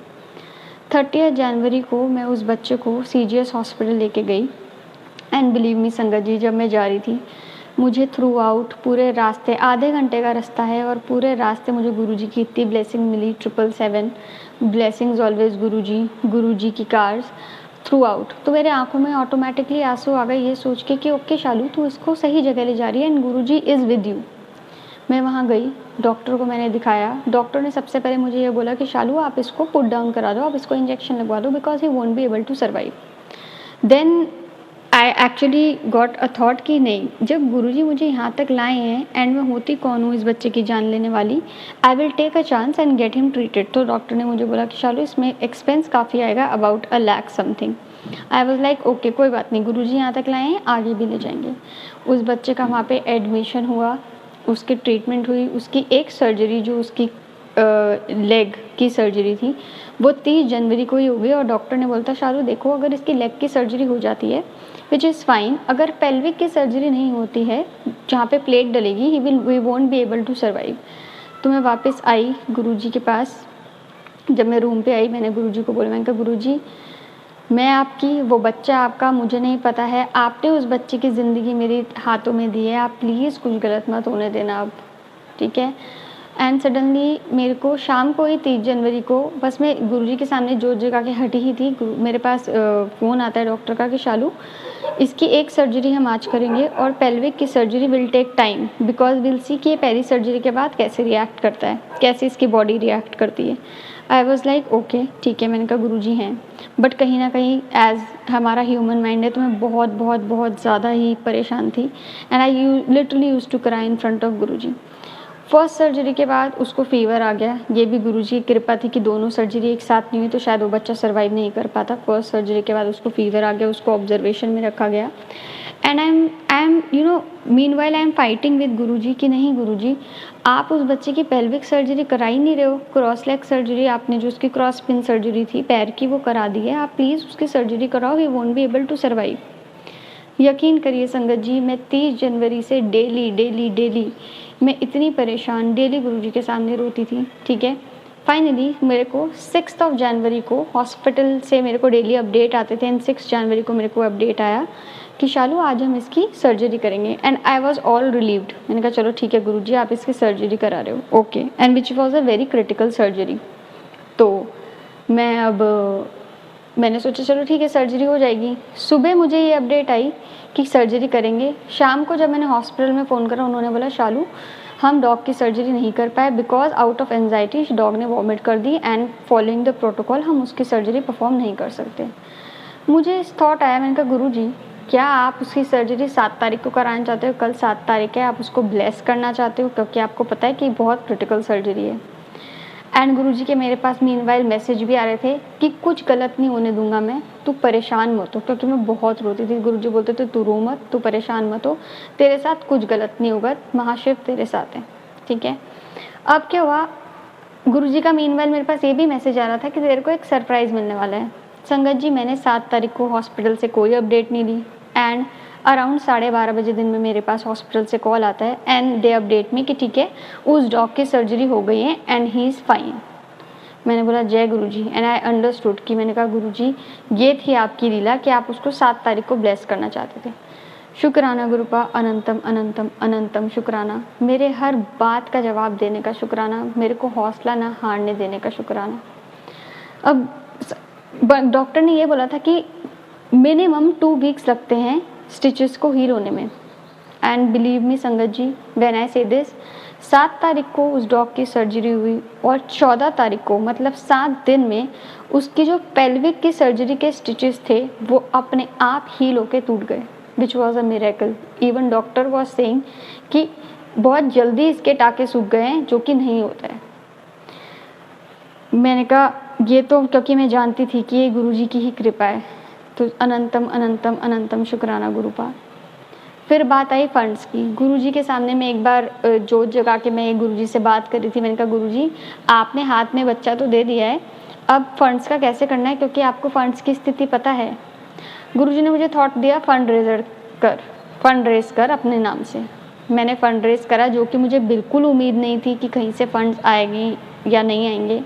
S3: 30 जनवरी को मैं उस बच्चे को CGS हॉस्पिटल लेके गई एंड बिलीव मी संगत जी, जब मैं जा रही थी मुझे थ्रू आउट पूरे रास्ते, आधे घंटे का रास्ता है और पूरे रास्ते मुझे गुरुजी की इतनी ब्लेसिंग मिली, 777 ब्लेसिंग्स ऑलवेज गुरुजी की कार्स थ्रू आउट। तो मेरे आंखों में ऑटोमेटिकली आंसू आ गए ये सोच के कि ओके शालू तू इसको सही जगह ले जा रही है and Guruji is with you. मैं वहाँ गई, डॉक्टर को मैंने दिखाया। डॉक्टर ने सबसे पहले मुझे ये बोला कि शालू आप इसको पुट डाउन करा दो, आप इसको इंजेक्शन लगवा दो because he won't be able to survive. Then I actually got a thought कि नहीं, जब गुरुजी मुझे यहाँ तक लाए हैं एंड मैं होती कौन हूँ इस बच्चे की जान लेने वाली, I will take a chance and get him treated. तो डॉक्टर ने मुझे बोला कि शालू इसमें एक्सपेंस काफ़ी आएगा, about 1 lakh something. I was like okay कोई बात नहीं, गुरुजी यहाँ तक लाए हैं आगे भी ले जाएंगे। उस बच्चे का वहाँ पे एडमिशन हुआ, उसकी ट्रीटमेंट हुई, उसकी एक सर्जरी जो उसकी लेग की सर्जरी थी वो 30 जनवरी को ही हो गई और डॉक्टर ने बोलता शालू देखो अगर इसकी लेग की सर्जरी हो जाती है विच इज़ फाइन, अगर पेल्विक की सर्जरी नहीं होती है जहाँ पे प्लेट डलेगी we won't be able to survive. तो मैं वापस आई गुरुजी के पास। जब मैं रूम पे आई मैंने गुरुजी को बोला, मैंने कहा गुरुजी मैं आपकी, वो बच्चा आपका मुझे नहीं पता है, आपने उस बच्चे की ज़िंदगी मेरे हाथों में दी है, आप प्लीज़ कुछ गलत मत होने देना अब, ठीक है। एंड सडनली मेरे को शाम को ही 30 जनवरी को बस मैं गुरुजी के सामने जोत जगा के हटी ही थी, मेरे पास फ़ोन आता है डॉक्टर का कि शालू इसकी एक सर्जरी हम आज करेंगे और पेल्विक की surgery will take time because will see कि ये पहली सर्जरी के बाद कैसे रिएक्ट करता है, कैसे इसकी बॉडी रिएक्ट करती है। आई वॉज लाइक ओके ठीक है, मैंने कहा गुरुजी हैं, बट कहीं ना कहीं एज हमारा ह्यूमन माइंड है तो मैं बहुत बहुत बहुत ज़्यादा ही परेशान थी and I literally use to cry in front of Guruji. First surgery के बाद उसको फीवर आ गया, ये भी गुरुजी की कृपा थी कि दोनों सर्जरी एक साथ नहीं हुई तो शायद वो बच्चा सर्वाइव नहीं कर पाता। फर्स्ट सर्जरी के बाद उसको फीवर आ गया, उसको ऑब्जर्वेशन में रखा गया and I am meanwhile I am fighting with Guruji कि नहीं गुरुजी आप उस बच्चे की पेल्विक सर्जरी करा ही नहीं रहे हो, क्रॉस लेग सर्जरी आपने जो उसकी क्रॉस पिन सर्जरी थी पैर की वो करा दी है, आप प्लीज़ उसकी सर्जरी कराओ, he won't be able to survive. यकीन करिए संगत जी मैं 30 जनवरी से डेली मैं इतनी परेशान, डेली गुरुजी के सामने रोती थी, ठीक है। फाइनली मेरे को 6 जनवरी को हॉस्पिटल से मेरे को डेली अपडेट आते थे एंड 6 जनवरी को मेरे को अपडेट आया कि शालू आज हम इसकी सर्जरी करेंगे and I was all relieved. मैंने कहा चलो ठीक है गुरुजी आप इसकी सर्जरी करा रहे हो, okay, and which was a very critical surgery. तो मैंने सोचा चलो ठीक है सर्जरी हो जाएगी। सुबह मुझे ये अपडेट आई कि सर्जरी करेंगे। शाम को जब मैंने हॉस्पिटल में फ़ोन करा उन्होंने बोला शालू हम डॉग की सर्जरी नहीं कर पाए because out of anxiety dog ने वॉमिट कर दी एंड फॉलोइंग द प्रोटोकॉल हम उसकी सर्जरी परफॉर्म नहीं कर सकते। मुझे इस थॉट आया, मैंने कहा गुरुजी क्या आप उसकी सर्जरी 7 तारीख को कराना चाहते हो, कल 7 तारीख है, आप उसको ब्लेस करना चाहते हो क्योंकि आपको पता है कि बहुत क्रिटिकल सर्जरी है। एंड गुरुजी के मेरे पास मीनवाइल मैसेज भी आ रहे थे कि कुछ गलत नहीं होने दूंगा मैं, तू परेशान मत हो, क्योंकि मैं बहुत रोती थी। गुरुजी बोलते थे तू रो मत, तू परेशान मत हो, तेरे साथ कुछ गलत नहीं होगा, महाशिव तेरे साथ है, ठीक है। अब क्या हुआ, गुरुजी का मीनवाइल मेरे पास ये भी मैसेज आ रहा था कि तेरे को एक सरप्राइज़ मिलने वाला है। संगत जी मैंने 7 तारीख को हॉस्पिटल से कोई अपडेट नहीं ली एंड अराउंड 12:30 बजे दिन में मेरे पास हॉस्पिटल से कॉल आता है एंड दे अपडेट में कि ठीक है उस डॉग की सर्जरी हो गई है एंड ही इज़ फाइन। मैंने बोला जय गुरुजी एंड आई अंडरस्टूड कि मैंने कहा गुरुजी ये थी आपकी लीला कि आप उसको 7 तारीख को ब्लेस करना चाहते थे। शुक्राना गुरुपा, अनंतम अनंतम अनंतम शुक्राना, मेरे हर बात का जवाब देने का शुक्राना, मेरे को हौसला ना हारने देने का शुक्राना। अब डॉक्टर ने ये बोला था कि मिनिमम 2 वीक्स लगते हैं स्टिचेस को हील होने में एंड बिलीव मी संगत जी व्हेन आई से दिस, 7 तारीख को उस डॉग की सर्जरी हुई और 14 तारीख को मतलब 7 दिन में उसकी जो पेल्विक की सर्जरी के स्टिचेस थे वो अपने आप हील होके टूट गए, which was a miracle. Even doctor was saying कि बहुत जल्दी इसके टाके सूख गए हैं, जो कि नहीं होता है। मैंने कहा ये तो क्योंकि मैं जानती थी कि ये गुरुजी की ही कृपा है, तो अनंतम अनंतम अनंतम शुक्राना गुरुपा। फिर बात आई फंड्स की। गुरुजी के सामने मैं एक बार जोत जगा के मैं गुरुजी से बात कर रही थी। मैंने कहा गुरुजी आपने हाथ में बच्चा तो दे दिया है, अब फंड्स का कैसे करना है, क्योंकि आपको फंड्स की स्थिति पता है। गुरुजी ने मुझे थॉट दिया फंड रेज कर अपने नाम से। मैंने फंड रेज करा, जो कि मुझे बिल्कुल उम्मीद नहीं थी कि कहीं से फंड्स आएंगे या नहीं आएंगे।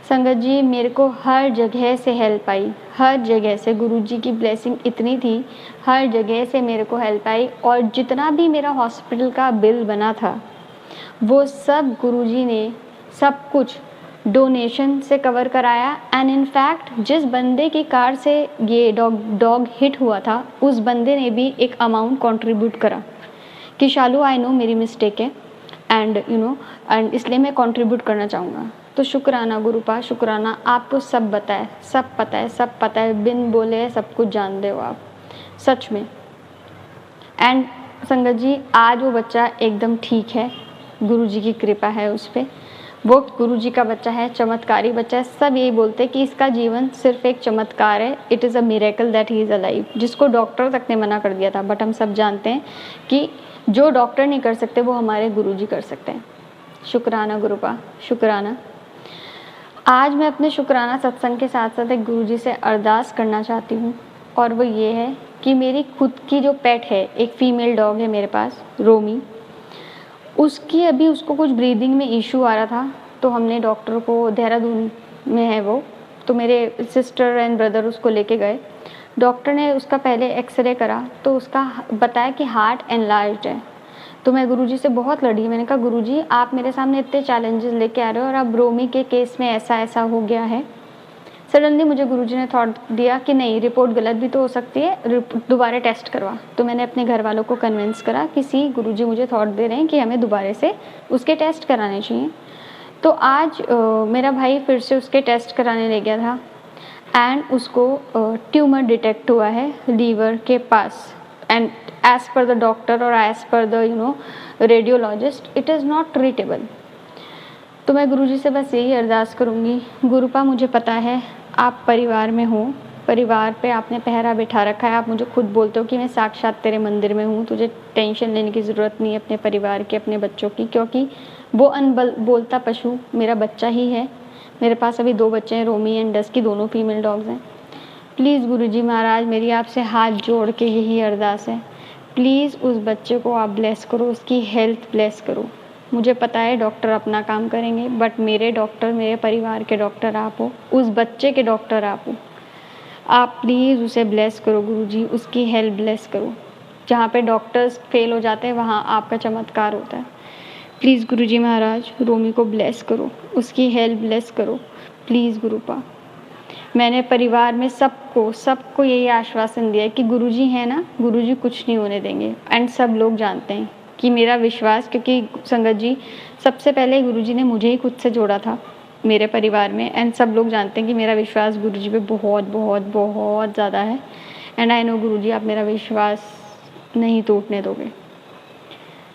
S3: संगत जी मेरे को हर जगह से हेल्प आई, हर जगह से गुरुजी की ब्लेसिंग इतनी थी, हर जगह से मेरे को हेल्प आई। और जितना भी मेरा हॉस्पिटल का बिल बना था वो सब गुरुजी ने सब कुछ डोनेशन से कवर कराया। एंड इन फैक्ट जिस बंदे की कार से ये डॉग हिट हुआ था उस बंदे ने भी एक अमाउंट कंट्रीब्यूट करा कि शालू आई नो मेरी मिस्टेक है एंड एंड इसलिए मैं कंट्रीब्यूट करना चाहूँगा। तो शुक्राना गुरुपा, शुक्राना। आपको सब बताए, सब पता है, बिन बोले सब कुछ जानते हो आप सच में। एंड संगत जी आज वो बच्चा एकदम ठीक है, गुरुजी की कृपा है उस पर। वो गुरुजी का बच्चा है, चमत्कारी बच्चा है। सब यही बोलते हैं कि इसका जीवन सिर्फ एक चमत्कार है, it is a miracle that he is alive, जिसको डॉक्टर तक ने मना कर दिया था। बट हम सब जानते हैं कि जो डॉक्टर नहीं कर सकते वो हमारे गुरुजी कर सकते हैं। शुक्राना गुरुपा, शुक्राना। आज मैं अपने शुक्राना सत्संग के साथ साथ एक गुरुजी से अरदास करना चाहती हूँ, और वो ये है कि मेरी खुद की जो पेट है, एक फीमेल डॉग है मेरे पास, रोमी, उसको कुछ ब्रीदिंग में इशू आ रहा था। तो हमने डॉक्टर को, देहरादून में है वो, तो मेरे सिस्टर एंड ब्रदर उसको लेके गए। डॉक्टर ने उसका पहले एक्सरे करा तो उसका बताया कि हार्ट एनलार्ज्ड है। तो मैं गुरुजी से बहुत लड़ी। मैंने कहा गुरुजी आप मेरे सामने इतने चैलेंजेस लेके आ रहे हो और अब रोमी के केस में ऐसा हो गया है। सडनली मुझे गुरुजी ने थॉट दिया कि नहीं, रिपोर्ट गलत भी तो हो सकती है, दोबारा टेस्ट करवा। तो मैंने अपने घर वालों को कन्विंस करा कि सी गुरुजी मुझे थॉट दे रहे हैं कि हमें दोबारा से उसके टेस्ट कराने चाहिए। तो आज मेरा भाई फिर से उसके टेस्ट कराने ले गया था एंड उसको ट्यूमर डिटेक्ट हुआ है लीवर के पास। And as per the doctor और as per the radiologist it is not treatable. तो मैं गुरुजी से बस यही अरदास करूँगी, गुरुपा मुझे पता है आप परिवार में हो, परिवार पे आपने पहरा बिठा रखा है। आप मुझे खुद बोलते हो कि मैं साक्षात तेरे मंदिर में हूँ, तुझे टेंशन लेने की ज़रूरत नहीं है अपने परिवार की, अपने बच्चों की, क्योंकि वो बोलता पशु मेरा बच्चा ही है। मेरे पास अभी 2 बच्चे हैं, रोमी एंड डस्की, दोनों फीमेल डॉग्स हैं। प्लीज़ गुरुजी महाराज मेरी आपसे हाथ जोड़ के यही अरदास है, प्लीज़ उस बच्चे को आप ब्लेस करो, उसकी हेल्थ ब्लेस करो। मुझे पता है डॉक्टर अपना काम करेंगे, बट मेरे डॉक्टर, मेरे परिवार के डॉक्टर आप हो, उस बच्चे के डॉक्टर आप हो। आप प्लीज़ उसे ब्लेस करो गुरुजी, उसकी हेल्थ ब्लेस करो। जहाँ पे डॉक्टर्स फेल हो जाते हैं वहाँ आपका चमत्कार होता है। प्लीज़ गुरुजी महाराज रोमी को ब्लेस करो, उसकी हेल्थ ब्लेस करो प्लीज़ गुरुपा। मैंने परिवार में सबको यही आश्वासन दिया है कि गुरुजी है ना, गुरुजी कुछ नहीं होने देंगे। एंड सब लोग जानते हैं कि मेरा विश्वास, क्योंकि संगत जी सबसे पहले गुरुजी ने मुझे ही खुद से जोड़ा था मेरे परिवार में। एंड सब लोग जानते हैं कि मेरा विश्वास गुरुजी पे बहुत बहुत बहुत ज़्यादा है। एंड आई नो गुरुजी आप मेरा विश्वास नहीं टूटने दोगे।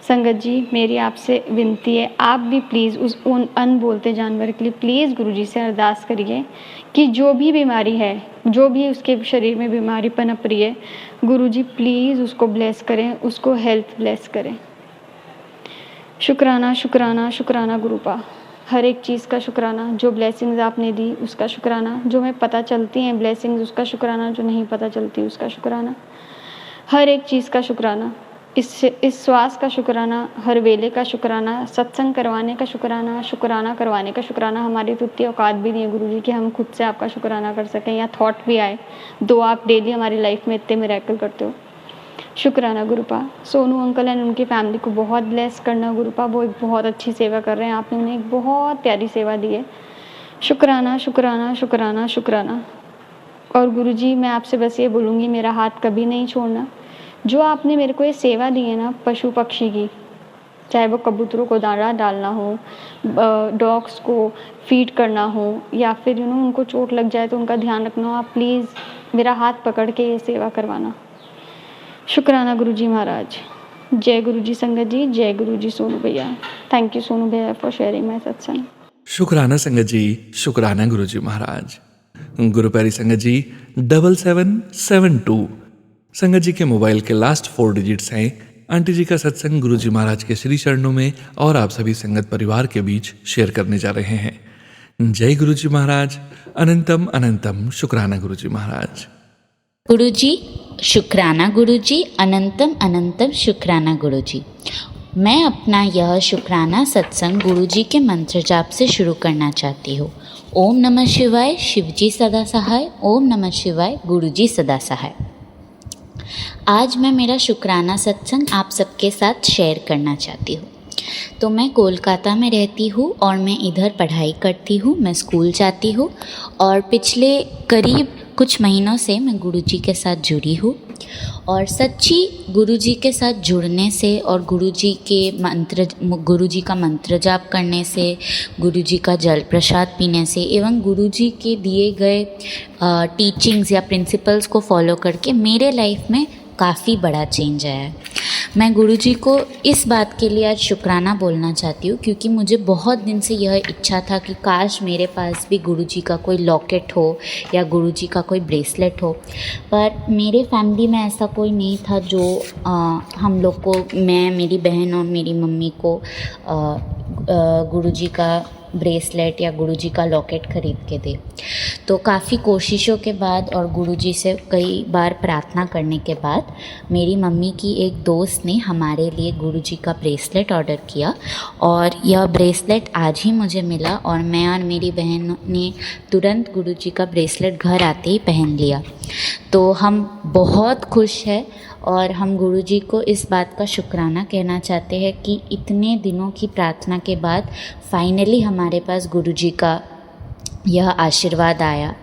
S3: संगत जी मेरी आपसे विनती है, आप भी प्लीज़ उस उन अनबोलते जानवर के लिए प्लीज़ गुरुजी से अरदास करिए कि जो भी बीमारी है, जो भी उसके शरीर में बीमारी पनप रही है, गुरुजी प्लीज़ उसको ब्लेस करें, उसको हेल्थ ब्लेस करें। शुक्राना शुक्राना शुक्राना गुरुपा, हर एक चीज़ का शुक्राना। जो ब्लेसिंग्स आपने दी उसका शुक्राना, जो हमें पता चलती हैं ब्लेसिंग्स उसका शुक्राना, जो नहीं पता चलती उसका शुक्राना, हर एक चीज़ का शुक्राना। इस श्वास का शुक्राना, हर वेले का शुक्राना, सत्संग करवाने का शुक्राना, शुक्राना करवाने का शुक्राना। हमारी तो इतनी औकात भी नहीं है गुरुजी कि हम खुद से आपका शुक्राना कर सकें या थॉट भी आए। दो आप डेली हमारी लाइफ में इतने मिरेकल करते हो, शुक्राना गुरुपा। सोनू अंकल एंड उनकी फैमिली को बहुत ब्लेस करना गुरुपा, वो एक बहुत अच्छी सेवा कर रहे हैं, आपने उन्हें एक बहुत प्यारी सेवा दी है। शुक्राना शुक्राना शुक्राना शुक्राना। और गुरुजी मैं आपसे बस ये बोलूँगी, मेरा हाथ कभी नहीं छोड़ना। जो आपने मेरे को ये सेवा दी है ना पशु पक्षी की, चाहे वो कबूतरों को दाना डालना हो, डॉग्स को फीड करना हो, या फिर उनको चोट लग जाए तो उनका ध्यान रखना हो, आप प्लीज़ मेरा हाथ पकड़ के ये सेवा करवाना। शुक्राना गुरुजी महाराज। जय गुरुजी संगत जी, जय गुरुजी सोनू भैया। थैंक यू सोनू भैया फॉर शेयरिंग माय सत्संग।
S1: शुक्राना संगत जी, शुक्राना गुरुजी महाराज। गुरु प्यारी संगत जी 7772 संगत जी के मोबाइल के लास्ट 4 डिजिट्स हैं। आंटी जी का सत्संग गुरुजी महाराज के श्री चरणों में और आप सभी संगत परिवार के बीच शेयर करने जा रहे हैं। जय गुरुजी महाराज, अनंतम अनंतम शुक्राना गुरुजी महाराज।
S4: गुरुजी शुक्राना गुरुजी, अनंतम अनंतम शुक्राना गुरुजी। मैं अपना यह शुक्राना सत्संग गुरुजी के मंत्र जाप से शुरू करना चाहती हूँ। ओम नमः शिवाय, शिवजी सदा सहाय। ओम नमः शिवाय, गुरुजी सदा सहाय। आज मैं मेरा शुक्राना सत्संग आप सबके साथ शेयर करना चाहती हूँ। तो मैं कोलकाता में रहती हूँ और मैं इधर पढ़ाई करती हूँ, मैं स्कूल जाती हूँ और पिछले करीब कुछ महीनों से मैं गुरुजी के साथ जुड़ी हूँ। और सच्ची गुरुजी के साथ जुड़ने से और गुरुजी का मंत्र जाप करने से, गुरुजी का जल प्रसाद पीने से एवं गुरुजी के दिए गए टीचिंग्स या प्रिंसिपल्स को फॉलो करके मेरे लाइफ में काफ़ी बड़ा चेंज आया है। मैं गुरुजी को इस बात के लिए आज शुक्राना बोलना चाहती हूँ क्योंकि मुझे बहुत दिन से यह इच्छा था कि काश मेरे पास भी गुरुजी का कोई लॉकेट हो या गुरुजी का कोई ब्रेसलेट हो, पर मेरे फैमिली में ऐसा कोई नहीं था जो हम लोग को, मैं, मेरी बहन और मेरी मम्मी को गुरुजी का ब्रेसलेट या गुरुजी का लॉकेट ख़रीद के दे। तो काफ़ी कोशिशों के बाद और गुरुजी से कई बार प्रार्थना करने के बाद मेरी मम्मी की एक दोस्त ने हमारे लिए गुरुजी का ब्रेसलेट ऑर्डर किया और यह ब्रेसलेट आज ही मुझे मिला और मैं और मेरी बहन ने तुरंत गुरुजी का ब्रेसलेट घर आते ही पहन लिया। तो हम बहुत खुश हैं और हम गुरुजी को इस बात का शुक्राना कहना चाहते हैं कि इतने दिनों की प्रार्थना के बाद फाइनली हमारे पास गुरुजी का यह आशीर्वाद आया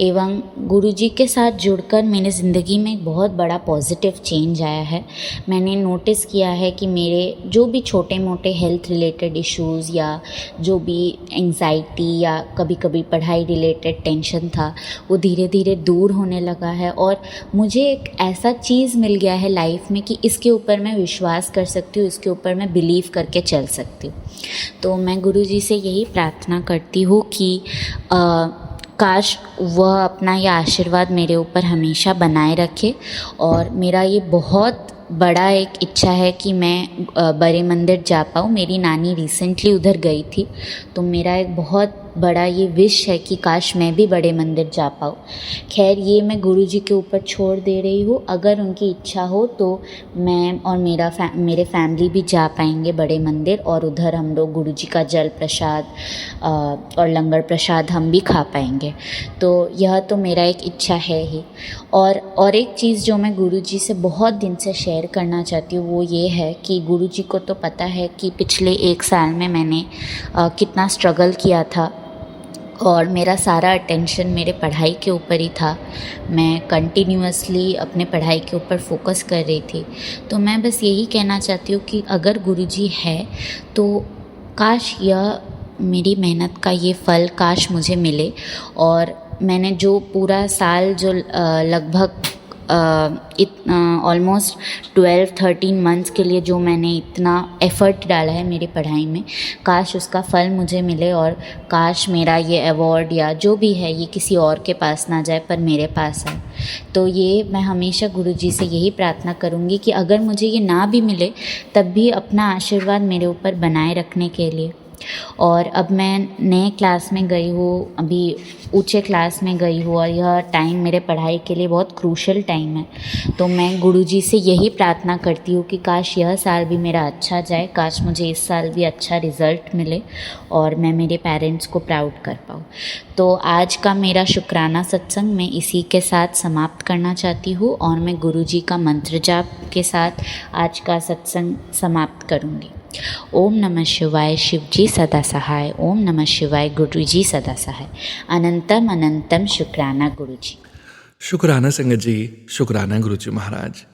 S4: एवं गुरुजी के साथ जुड़कर मेरी ज़िंदगी में एक बहुत बड़ा पॉजिटिव चेंज आया है। मैंने नोटिस किया है कि मेरे जो भी छोटे मोटे हेल्थ रिलेटेड इश्यूज़ या जो भी एंग्जाइटी या कभी कभी पढ़ाई रिलेटेड टेंशन था वो धीरे धीरे दूर होने लगा है और मुझे एक ऐसा चीज़ मिल गया है लाइफ में कि इसके ऊपर मैं विश्वास कर सकती हूँ, इसके ऊपर मैं बिलीव करके चल सकती हूँ। तो मैं गुरुजी से यही प्रार्थना करती हूँ कि काश वह अपना यह आशीर्वाद मेरे ऊपर हमेशा बनाए रखे और मेरा ये बहुत बड़ा एक इच्छा है कि मैं बड़े मंदिर जा पाऊँ। मेरी नानी रिसेंटली उधर गई थी तो मेरा एक बहुत बड़ा ये विश है कि काश मैं भी बड़े मंदिर जा पाऊँ। खैर ये मैं गुरुजी के ऊपर छोड़ दे रही हूँ, अगर उनकी इच्छा हो तो मैं और मेरे फैमिली भी जा पाएंगे बड़े मंदिर और उधर हम लोग गुरुजी का जल प्रसाद और लंगर प्रसाद हम भी खा पाएंगे। तो यह तो मेरा एक इच्छा है ही। और एक चीज़ जो मैं गुरुजी से बहुत दिन से शेयर करना चाहती हूँ वो ये है कि गुरुजी को तो पता है कि पिछले 1 साल में मैंने कितना स्ट्रगल किया था और मेरा सारा अटेंशन मेरे पढ़ाई के ऊपर ही था। मैं कंटिन्यूअसली अपने पढ़ाई के ऊपर फोकस कर रही थी। तो मैं बस यही कहना चाहती हूँ कि अगर गुरुजी है तो काश यह मेरी मेहनत का ये फल काश मुझे मिले और मैंने जो पूरा साल जो लगभग ऑलमोस्ट 12-13 मंथ्स के लिए जो मैंने इतना एफ़र्ट डाला है मेरी पढ़ाई में, काश उसका फल मुझे मिले और काश मेरा ये अवार्ड या जो भी है ये किसी और के पास ना जाए पर मेरे पास आए। तो ये मैं हमेशा गुरुजी से यही प्रार्थना करूँगी कि अगर मुझे ये ना भी मिले तब भी अपना आशीर्वाद मेरे ऊपर बनाए रखने के लिए और अब मैं नए क्लास में गई हूँ, अभी ऊंचे क्लास में गई हूँ और यह टाइम मेरे पढ़ाई के लिए बहुत क्रूशल टाइम है। तो मैं गुरुजी से यही प्रार्थना करती हूँ कि काश यह साल भी मेरा अच्छा जाए, काश मुझे इस साल भी अच्छा रिज़ल्ट मिले और मैं मेरे पेरेंट्स को प्राउड कर पाऊँ। तो आज का मेरा शुक्राना सत्संग मैं इसी के साथ समाप्त करना चाहती हूँ और मैं गुरुजी का मंत्र जाप के साथ आज का सत्संग समाप्त करूँगी। ओम नमः शिवाय, शिव जी सदा सहाय। ओम नमः शिवाय, गुरु जी सदा सहाय। अनंतम अनंतम शुक्राना गुरु जी।
S1: शुक्राना संगत जी, शुक्राना गुरु जी महाराज।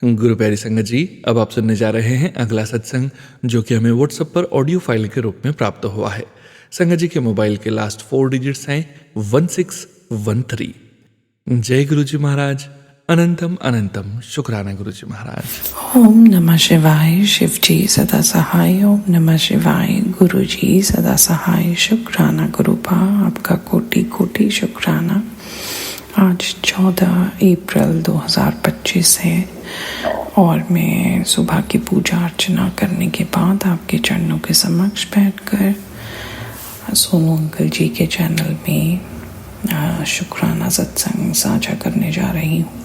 S1: गुरु प्यारी संगत जी, अब आप सुनने जा रहे हैं अगला सत्संग, जो कि हमें व्हाट्सएप पर ऑडियो फाइल के रूप में प्राप्त हुआ है। संगत जी के मोबाइल के लास्ट 4 डिजिट्स हैं 1613। जय गुरु जी महाराज। अनंतम अनंतम शुक्राना गुरु जी महाराज।
S5: ओम नमः शिवाय, शिव जी सदा सहाय। ओम नमः शिवाय, गुरु जी सदा सहाय। शुक्राना गुरुपा, आपका कोटि कोटि शुक्राना। आज 14 अप्रैल 2025 है और मैं सुबह की पूजा अर्चना करने के बाद आपके चरणों के समक्ष बैठकर सोनू अंकल जी के चैनल में शुक्राना सत्संग साझा करने जा रही हूँ।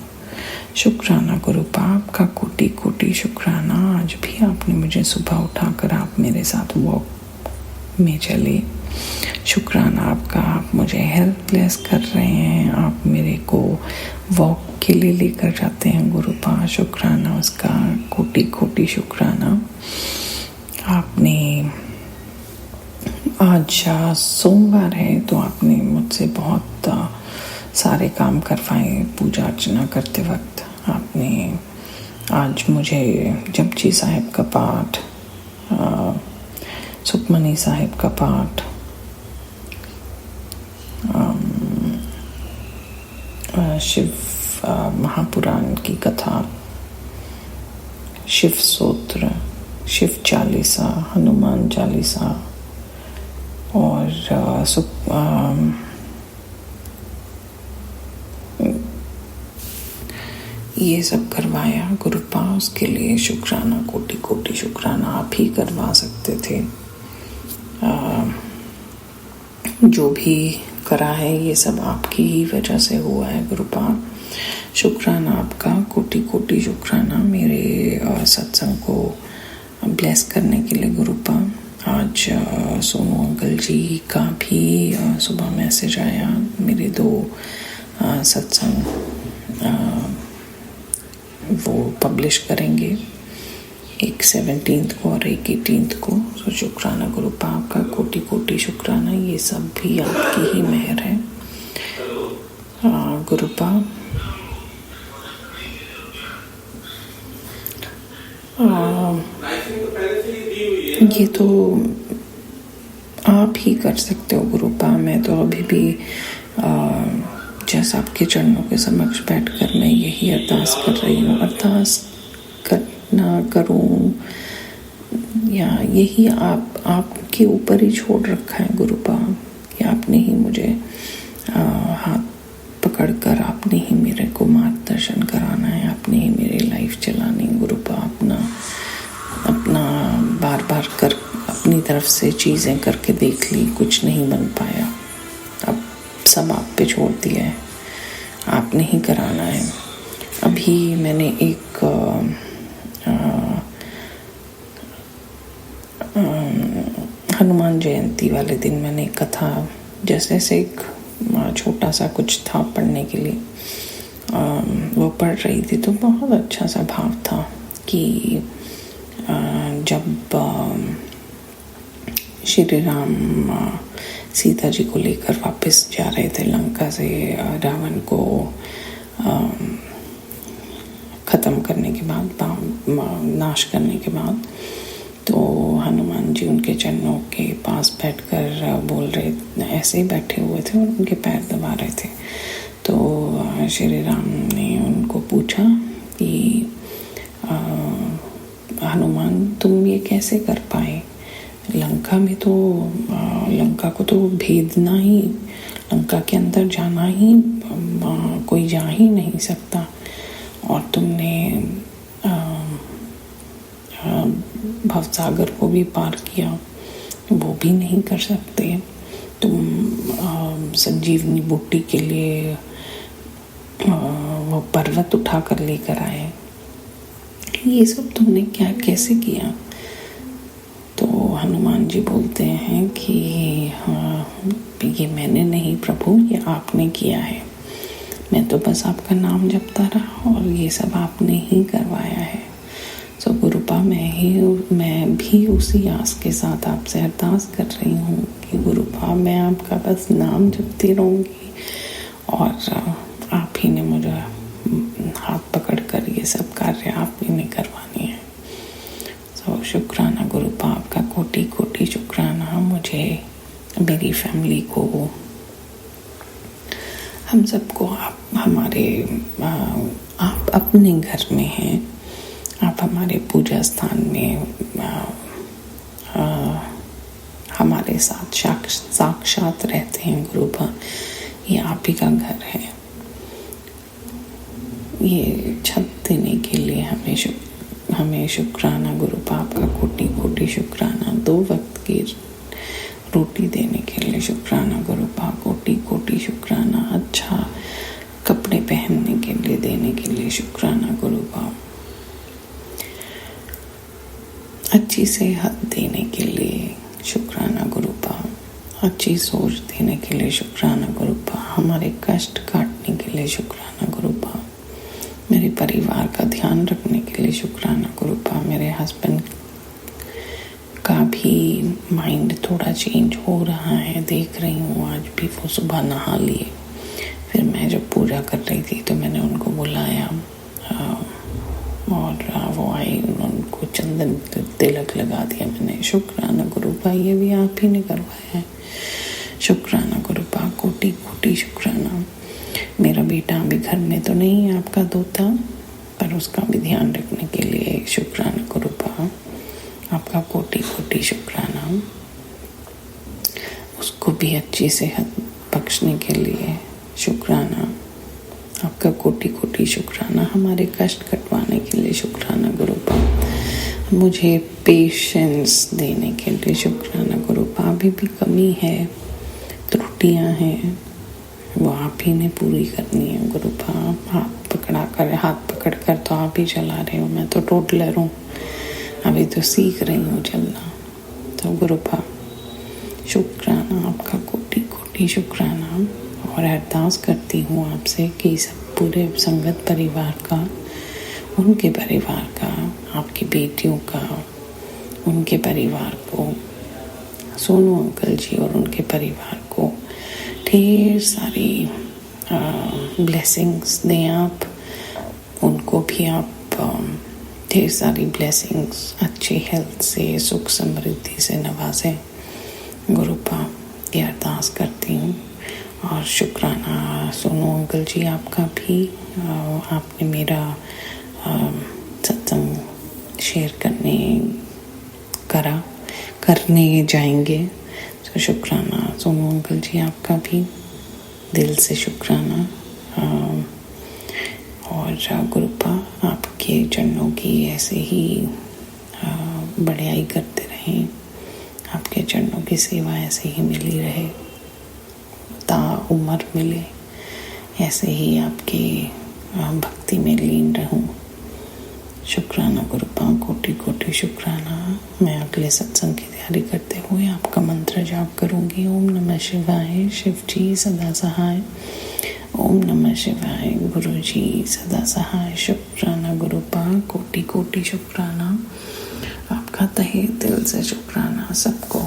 S5: शुक्राना गुरुपा, आपका कोटि कोटि शुक्राना। आज भी आपने मुझे सुबह उठाकर आप मेरे साथ वॉक में चले। शुक्राना आपका, आप मुझे हेल्पलेस कर रहे हैं, आप मेरे को वॉक के लिए लेकर जाते हैं गुरुपा। शुक्राना उसका, कोटि कोटि शुक्राना। आपने आज सोमवार है तो आपने मुझसे बहुत सारे काम करवाए पूजा अर्चना करते वक्त। आपने आज मुझे जपजी साहिब का पाठ, सुखमनी साहिब का पाठ, शिव महापुराण की कथा, शिव स्तोत्र, शिव चालीसा, हनुमान चालीसा और ये सब करवाया गुरुपा। उसके लिए शुक्राना, कोटि कोटि शुक्राना। आप ही करवा सकते थे, जो भी करा है ये सब आपकी ही वजह से हुआ है गुरुपा। शुक्राना आपका, कोटि कोटि शुक्राना मेरे सत्संग को ब्लेस करने के लिए गुरुपा। आज सोनू अंकल जी का भी सुबह मैसेज आया, मेरे 2 सत्संग वो पब्लिश करेंगे, एक 17 को और एक 18 को। तो शुक्राना गुरुपा, आपका कोटि कोटि शुक्राना। ये सब भी आपकी ही मेहर है गुरुपा। ये तो आप ही कर सकते हो गुरुपा। मैं तो अभी भी जैसा आपके चरणों के समक्ष बैठकर मैं यही अरदास कर रही हूँ, अरदास करना करूँ या यही आपके ऊपर ही छोड़ रखा है गुरुपा कि आपने ही मुझे हाथ पकड़कर आपने ही मेरे को मार्गदर्शन कराना है, आपने ही मेरी लाइफ चलानी है गुरुपा। अपना बार बार कर अपनी तरफ से चीज़ें करके देख ली, कुछ नहीं बन पाया, अब सब आप पे छोड़ दिया है, आपने ही कराना है। अभी मैंने एक हनुमान जयंती वाले दिन मैंने एक कथा जैसे एक छोटा सा कुछ था पढ़ने के लिए, वो पढ़ रही थी तो बहुत अच्छा सा भाव था कि जब श्री राम सीता जी को लेकर वापस जा रहे थे लंका से, रावण को ख़त्म करने के बाद, नाश करने के बाद, तो हनुमान जी उनके चरणों के पास बैठकर बोल रहे, ऐसे ही बैठे हुए थे और उनके पैर दबा रहे थे। तो श्री राम ने उनको पूछा कि हनुमान तुम ये कैसे कर पाए, लंका में तो लंका को तो भेदना ही, लंका के अंदर जाना ही कोई जा ही नहीं सकता, और तुमने भवसागर को भी पार किया, वो भी नहीं कर सकते। तुम संजीवनी बूटी के लिए वो पर्वत उठा कर लेकर आए, ये सब तुमने क्या कैसे किया? तो हनुमान जी बोलते हैं कि हाँ, ये मैंने नहीं प्रभु, ये आपने किया है। मैं तो बस आपका नाम जपता रहा और ये सब आपने ही करवाया है। सो गुरुपा मैं भी उसी आस के साथ आपसे अरदास कर रही हूँ कि गुरुपा मैं आपका बस नाम जपती रहूँगी और आप ही ने मुझे हाथ पकड़ कर ये सब कार्य आप ही ने करवानी है। सो शुक्राना गुरुपा, आपका कोटि कोटि शुक्राना। मुझे, मेरी फैमिली को, हम सबको आप हमारे आप अपने घर में हैं, आप हमारे पूजा स्थान में हमारे साथ साक्षात रहते हैं गुरुपा। ये आप ही का घर है। ये छत देने के लिए हमें शुक्राना गुरुपा, आपका कोटि कोटि शुक्राना। 2 वक्त की रोटी देने के लिए शुक्राना गुरुपा, कोटि कोटि शुक्राना। अच्छा कपड़े पहनने के लिए देने के लिए शुक्राना गुरुपा। अच्छी सेहत देने के लिए शुक्राना गुरुपा। अच्छी सोच देने के लिए शुक्राना गुरुपा। हमारे कष्ट काटने के लिए शुक्राना गुरुपा। मेरे परिवार का ध्यान रखने के लिए शुक्राना गुरुपा। मेरे हस्बैंड का भी माइंड थोड़ा चेंज हो रहा है, देख रही हूँ। आज भी वो सुबह नहा लिए, फिर मैं जब पूजा कर रही थी तो मैंने उनको बुलाया और वो आए, उनको चंदन तिलक लगा दिया मैंने। शुक्राना गुरुपा, ये भी आप ही ने करवाया है। शुक्राना गुरुपा, कोटि कोटि शुक्राना। मेरा बेटा अभी घर में तो नहीं है आपका तोता, पर उसका भी ध्यान रखने के लिए शुक्राना गुरुपा, आपका कोटि कोटि शुक्राना। उसको भी अच्छी सेहत बख्शने के लिए शुक्राना, आपका कोटि कोटि शुक्राना। हमारे कष्ट कटवाने के लिए शुक्राना गुरुपा। मुझे पेशेंस देने के लिए शुक्राना गुरुपा। अभी भी कमी है, त्रुटियां हैं, वो आप ही ने पूरी करनी है गुरुपा। हाथ पकड़ कर तो आप ही चला रहे हो, मैं तो टोटलर हूँ, अभी तो सीख रही हूँ चलना। तो गुरुपा शुक्राना, आपका कोटि कोटि शुक्राना। और अरदास करती हूँ आपसे कि सब पूरे संगत परिवार का, उनके परिवार का, आपकी बेटियों का, उनके परिवार को, सोनू अंकल जी और उनके परिवार को ढेर सारी ब्लेसिंग्स दें आप। उनको भी आप ढेर सारी ब्लेसिंग्स, अच्छी हेल्थ से, सुख समृद्धि से नवाजें गुरुपा, ये अरदास करती हूँ। और शुक्राना सोनू अंकल जी, आपका भी आपने मेरा सत्संग शेयर करने जाएंगे, तो शुक्राना सोनू अंकल जी, आपका भी दिल से शुक्राना। और गुरुपा, आपके चरणों की ऐसे ही बढ़ियाई करते रहें, आपके चरणों की सेवा ऐसे ही मिली रहे, ता उम्र मिले, ऐसे ही आपकी भक्ति में लीन रहूं। शुक्राना गुरुपा, कोटि कोटि शुक्राना। मैं अगले सत्संग की तैयारी करते हुए आपका मंत्र जाप करूंगी। ओम नमः शिवाय, शिव जी सदा सहाय। ओम नमः शिवाय, गुरु जी सदा सहाय। शुक्राना गुरुपा, कोटि कोटि शुक्राना। आपका तहे दिल से शुक्राना। सबको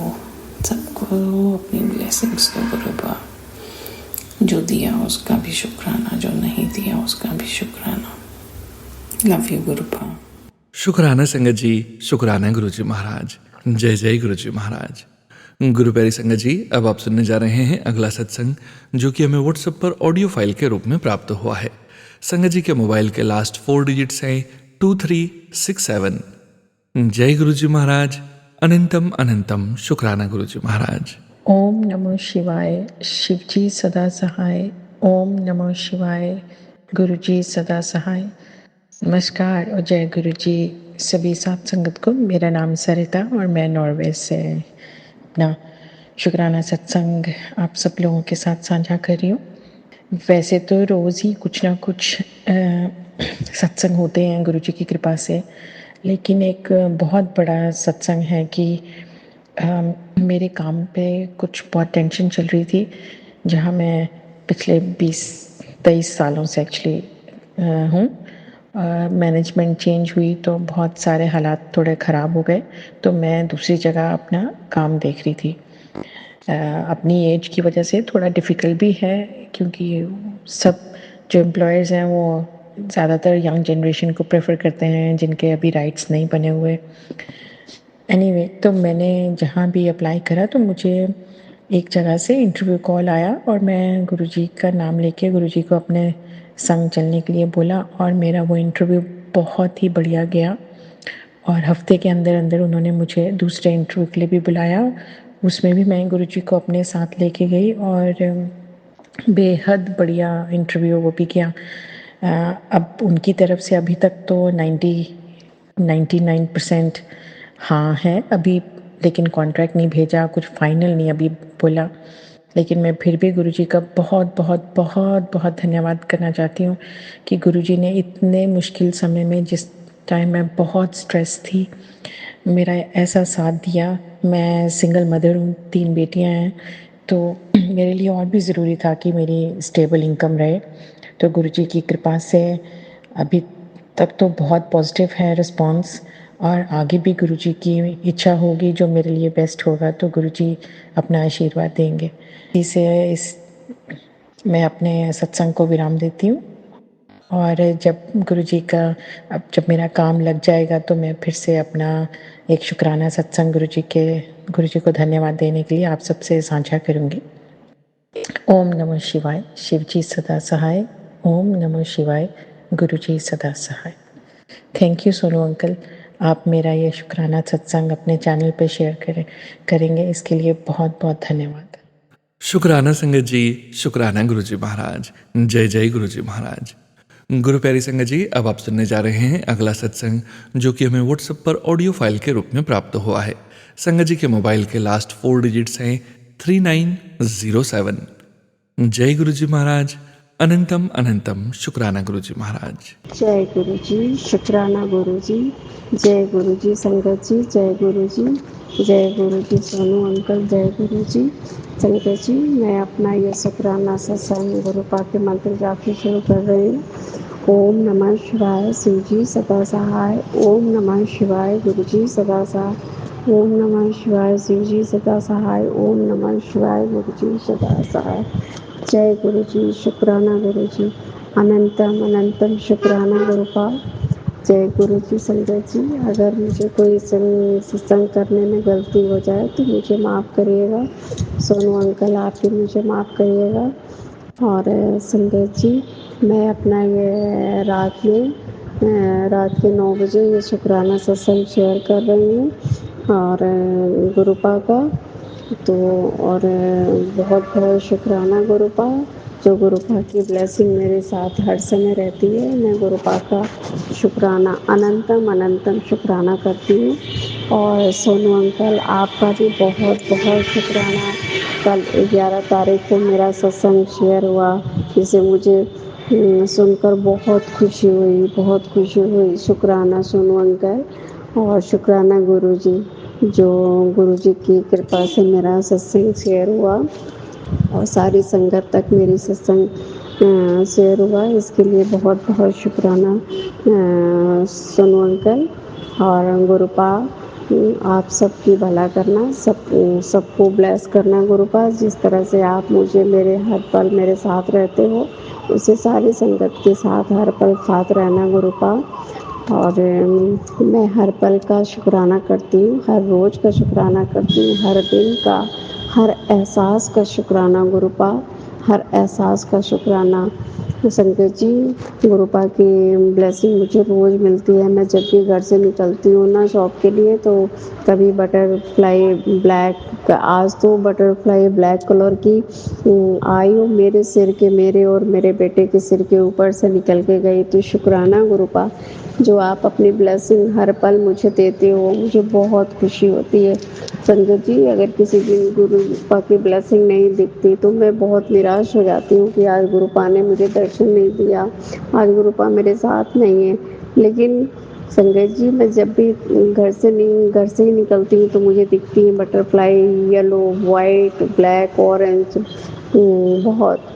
S5: अपनी ब्लेसिंग्स दो गुरुपा। जो दिया उसका भी शुक्राना, जो नहीं दिया उसका भी शुक्राना। Love you गुरुपा।
S1: शुक्राना संगत जी, शुक्राना गुरुजी महाराज। जय जय गुरुजी महाराज। गुरु प्यारी संगत जी, अब आप सुनने जा रहे हैं अगला सत्संग, जो कि हमें व्हाट्सएप पर ऑडियो फाइल के रूप में प्राप्त हुआ है। संगत जी के मोबाइल के लास्ट 4 डिजिट्स हैं 2367। जय गुरुजी महाराज। अनंतम अनंतम शुक्राना गुरुजी महाराज।
S6: ओम नमो शिवाय, शिव जी सदा सहाय। ओम नमो शिवाय, गुरु जी सदा सहाय। नमस्कार और जय गुरु जी सभी साथ संगत को। मेरा नाम सरिता और मैं नॉर्वे से अपना शुक्राना सत्संग आप सब लोगों के साथ साझा कर रही हूँ। वैसे तो रोज़ ही कुछ ना कुछ सत्संग होते हैं गुरुजी की कृपा से, लेकिन एक बहुत बड़ा सत्संग है कि मेरे काम पे कुछ बहुत टेंशन चल रही थी, जहाँ मैं पिछले 20-23 सालों से एक्चुअली हूँ। मैनेजमेंट चेंज हुई तो बहुत सारे हालात थोड़े ख़राब हो गए, तो मैं दूसरी जगह अपना काम देख रही थी। अपनी एज की वजह से थोड़ा डिफ़िकल्ट भी है, क्योंकि सब जो एम्प्लॉयर्स हैं वो ज़्यादातर यंग जनरेशन को प्रेफर करते हैं, जिनके अभी राइट्स नहीं बने हुए। एनीवे, तो मैंने जहाँ भी अप्लाई करा तो मुझे एक जगह से इंटरव्यू कॉल आया और मैं गुरुजी का नाम लेके गुरुजी को अपने संग चलने के लिए बोला, और मेरा वो इंटरव्यू बहुत ही बढ़िया गया। और हफ्ते के अंदर अंदर उन्होंने मुझे दूसरे इंटरव्यू के लिए भी बुलाया। उसमें भी मैं गुरुजी को अपने साथ लेके गई और बेहद बढ़िया इंटरव्यू वो भी किया। अब उनकी तरफ से अभी तक तो 99% हाँ है अभी, लेकिन कॉन्ट्रैक्ट नहीं भेजा, कुछ फाइनल नहीं अभी बोला। लेकिन मैं फिर भी गुरुजी का बहुत बहुत बहुत बहुत धन्यवाद करना चाहती हूँ कि गुरुजी ने इतने मुश्किल समय में, जिस टाइम मैं बहुत स्ट्रेस थी, मेरा ऐसा साथ दिया। मैं सिंगल मदर हूँ, 3 बेटियाँ हैं, तो मेरे लिए और भी ज़रूरी था कि मेरी स्टेबल इनकम रहे। तो गुरुजी की कृपा से अभी तक तो बहुत पॉजिटिव है रिस्पॉन्स, और आगे भी गुरुजी की इच्छा होगी जो मेरे लिए बेस्ट होगा, तो गुरुजी अपना आशीर्वाद देंगे। इस मैं अपने सत्संग को विराम देती हूँ, और जब मेरा काम लग जाएगा तो मैं फिर से अपना एक शुक्राना सत्संग गुरुजी को धन्यवाद देने के लिए आप सबसे साझा करूँगी। ओम नमः शिवाय, शिवजी सदा सहाय। ओम नमः शिवाय, गुरुजी सदा सहाय। थैंक यू सोनू अंकल, आप मेरा ये शुक्राना सत्संग अपने चैनल पे शेयर करेंगे, इसके लिए बहुत बहुत धन्यवाद।
S1: शुक्राना संगत जी, शुक्राना गुरुजी महाराज। जय जय गुरुजी महाराज। गुरु प्यारी संगत जी, अब आप सुनने जा रहे हैं अगला सत्संग, जो कि हमें व्हाट्सएप पर ऑडियो फाइल के रूप में प्राप्त हुआ है। संगत जी के मोबाइल के लास्ट 4 डिजिट्स हैं 3907। जय गुरुजी महाराज। अनंतम अनंतम शुक्राना गुरुजी महाराज।
S7: जय गुरु जी, शुक्राना गुरु जी। जय गुरु जी संगत जी, जय गुरु जी। जय गुरु जी सोनू अंकल, जय गुरु जी। संगत जी, मैं अपना ये शुक्राना सत्संग गुरु पाक के मंत्र जाप से शुरू कर रही हूँ। ओम नमः शिवाय, शिव जी सदा सहाय। ओम नमः शिवाय, गुरु जी सदा सहाय। ओम नमः शिवाय, शिव जी सदा सहाय। ओम नमः शिवाय, गुरु जी सदा सहाय। जय गुरु जी, शुक्राना गुरु जी। अनंतम अनंतम शुक्राना गुरुपाल। जय गुरु जी संगत जी, अगर मुझे कोई सत्संग करने में गलती हो जाए तो मुझे माफ़ करिएगा। सोनू अंकल, आप भी मुझे माफ़ करिएगा। और संगत जी, मैं अपना ये रात के 9 बजे ये शुक्राना सत्संग शेयर कर रही हूँ, और गुरुपा का तो और बहुत बहुत शुक्राना गुरुपा, जो गुरुपा की ब्लेसिंग मेरे साथ हर समय रहती है। मैं गुरुपा का शुक्राना अनंतम अनंतम शुक्राना करती हूँ। और सोनू अंकल, आपका भी बहुत बहुत शुक्राना। कल 11 तारीख को मेरा सत्संग शेयर हुआ, जिसे मुझे सुनकर बहुत खुशी हुई, बहुत खुशी हुई। शुक्राना सोनू अंकल, और शुक्राना गुरुजी, जो गुरुजी की कृपा से मेरा सत्संग शेयर हुआ और सारी संगत तक मेरी सत्संग शेयर हुआ। इसके लिए बहुत बहुत शुक्राना सोनू अंकल। और गुरुपा, आप सबकी भला करना, सबको ब्लेस करना गुरुपा। जिस तरह से आप मुझे मेरे हर पल मेरे साथ रहते हो, उसे सारी संगत के साथ हर पल साथ रहना गुरुपा। और मैं हर पल का शुक्राना करती हूँ, हर रोज़ का शुक्राना करती हूँ, हर दिन का, हर एहसास का शुक्राना गुरुपा, हर एहसास का शुक्राना। संगत जी, गुरुपा की ब्लेसिंग मुझे रोज़ मिलती है। मैं जब भी घर से निकलती हूँ ना शॉप के लिए, तो कभी बटरफ्लाई ब्लैक, आज तो बटरफ्लाई ब्लैक कलर की आई हो मेरे और मेरे बेटे के सिर के ऊपर से निकल के गई। तो शुक्राना गुरुपा जो आप अपनी ब्लेसिंग हर पल मुझे देते हो, मुझे बहुत खुशी होती है। संगत जी, अगर किसी दिन गुरुपा की ब्लेसिंग नहीं दिखती तो मैं बहुत निराश हो जाती हूँ कि आज गुरुपा ने मुझे दर्शन नहीं दिया, आज गुरुपा मेरे साथ नहीं है। लेकिन संगत जी, मैं जब भी घर से ही निकलती हूँ तो मुझे दिखती है butterfly, yellow, white, black, orange, बहुत।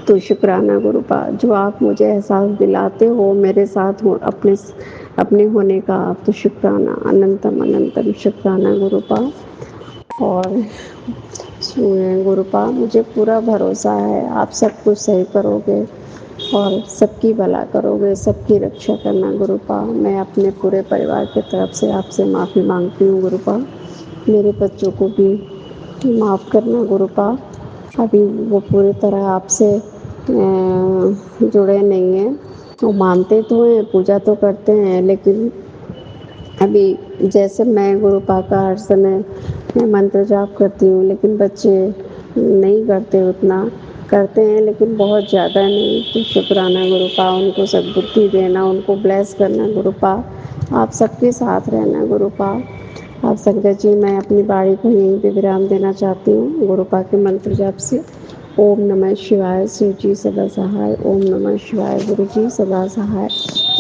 S7: तो शुक्राना गुरुपा, जो आप मुझे एहसास दिलाते हो मेरे साथ हो अपने होने का, आप तो शुक्राना, अनंतम अनंतम शुक्राना गुरुपा। और गुरुपा, मुझे पूरा भरोसा है आप सब कुछ सही करोगे और सबकी भला करोगे, सबकी रक्षा करना गुरुपा। मैं अपने पूरे परिवार की तरफ से आपसे माफ़ी मांगती हूँ गुरुपा। मेरे बच्चों को भी माफ़ करना गुरुपा। अभी वो पूरी तरह आपसे जुड़े नहीं हैं। वो मानते तो हैं, पूजा तो करते हैं, लेकिन अभी जैसे मैं गुरुपा का हर समय मंत्र जाप करती हूँ, लेकिन बच्चे नहीं करते, उतना करते हैं लेकिन बहुत ज़्यादा नहीं। तो शुक्राना गुरुपा, उनको सद्बुद्धि देना, उनको ब्लेस करना गुरुपा, आप सबके साथ रहना गुरुपा। आप संगत जी, मैं अपनी बाणी को यहीं पे विराम देना चाहती हूँ गुरुपा के मंत्र जाप से। ओम नमः शिवाय, शिव जी सदा सहाय। ओम नमः शिवाय, गुरु जी सदा सहाय।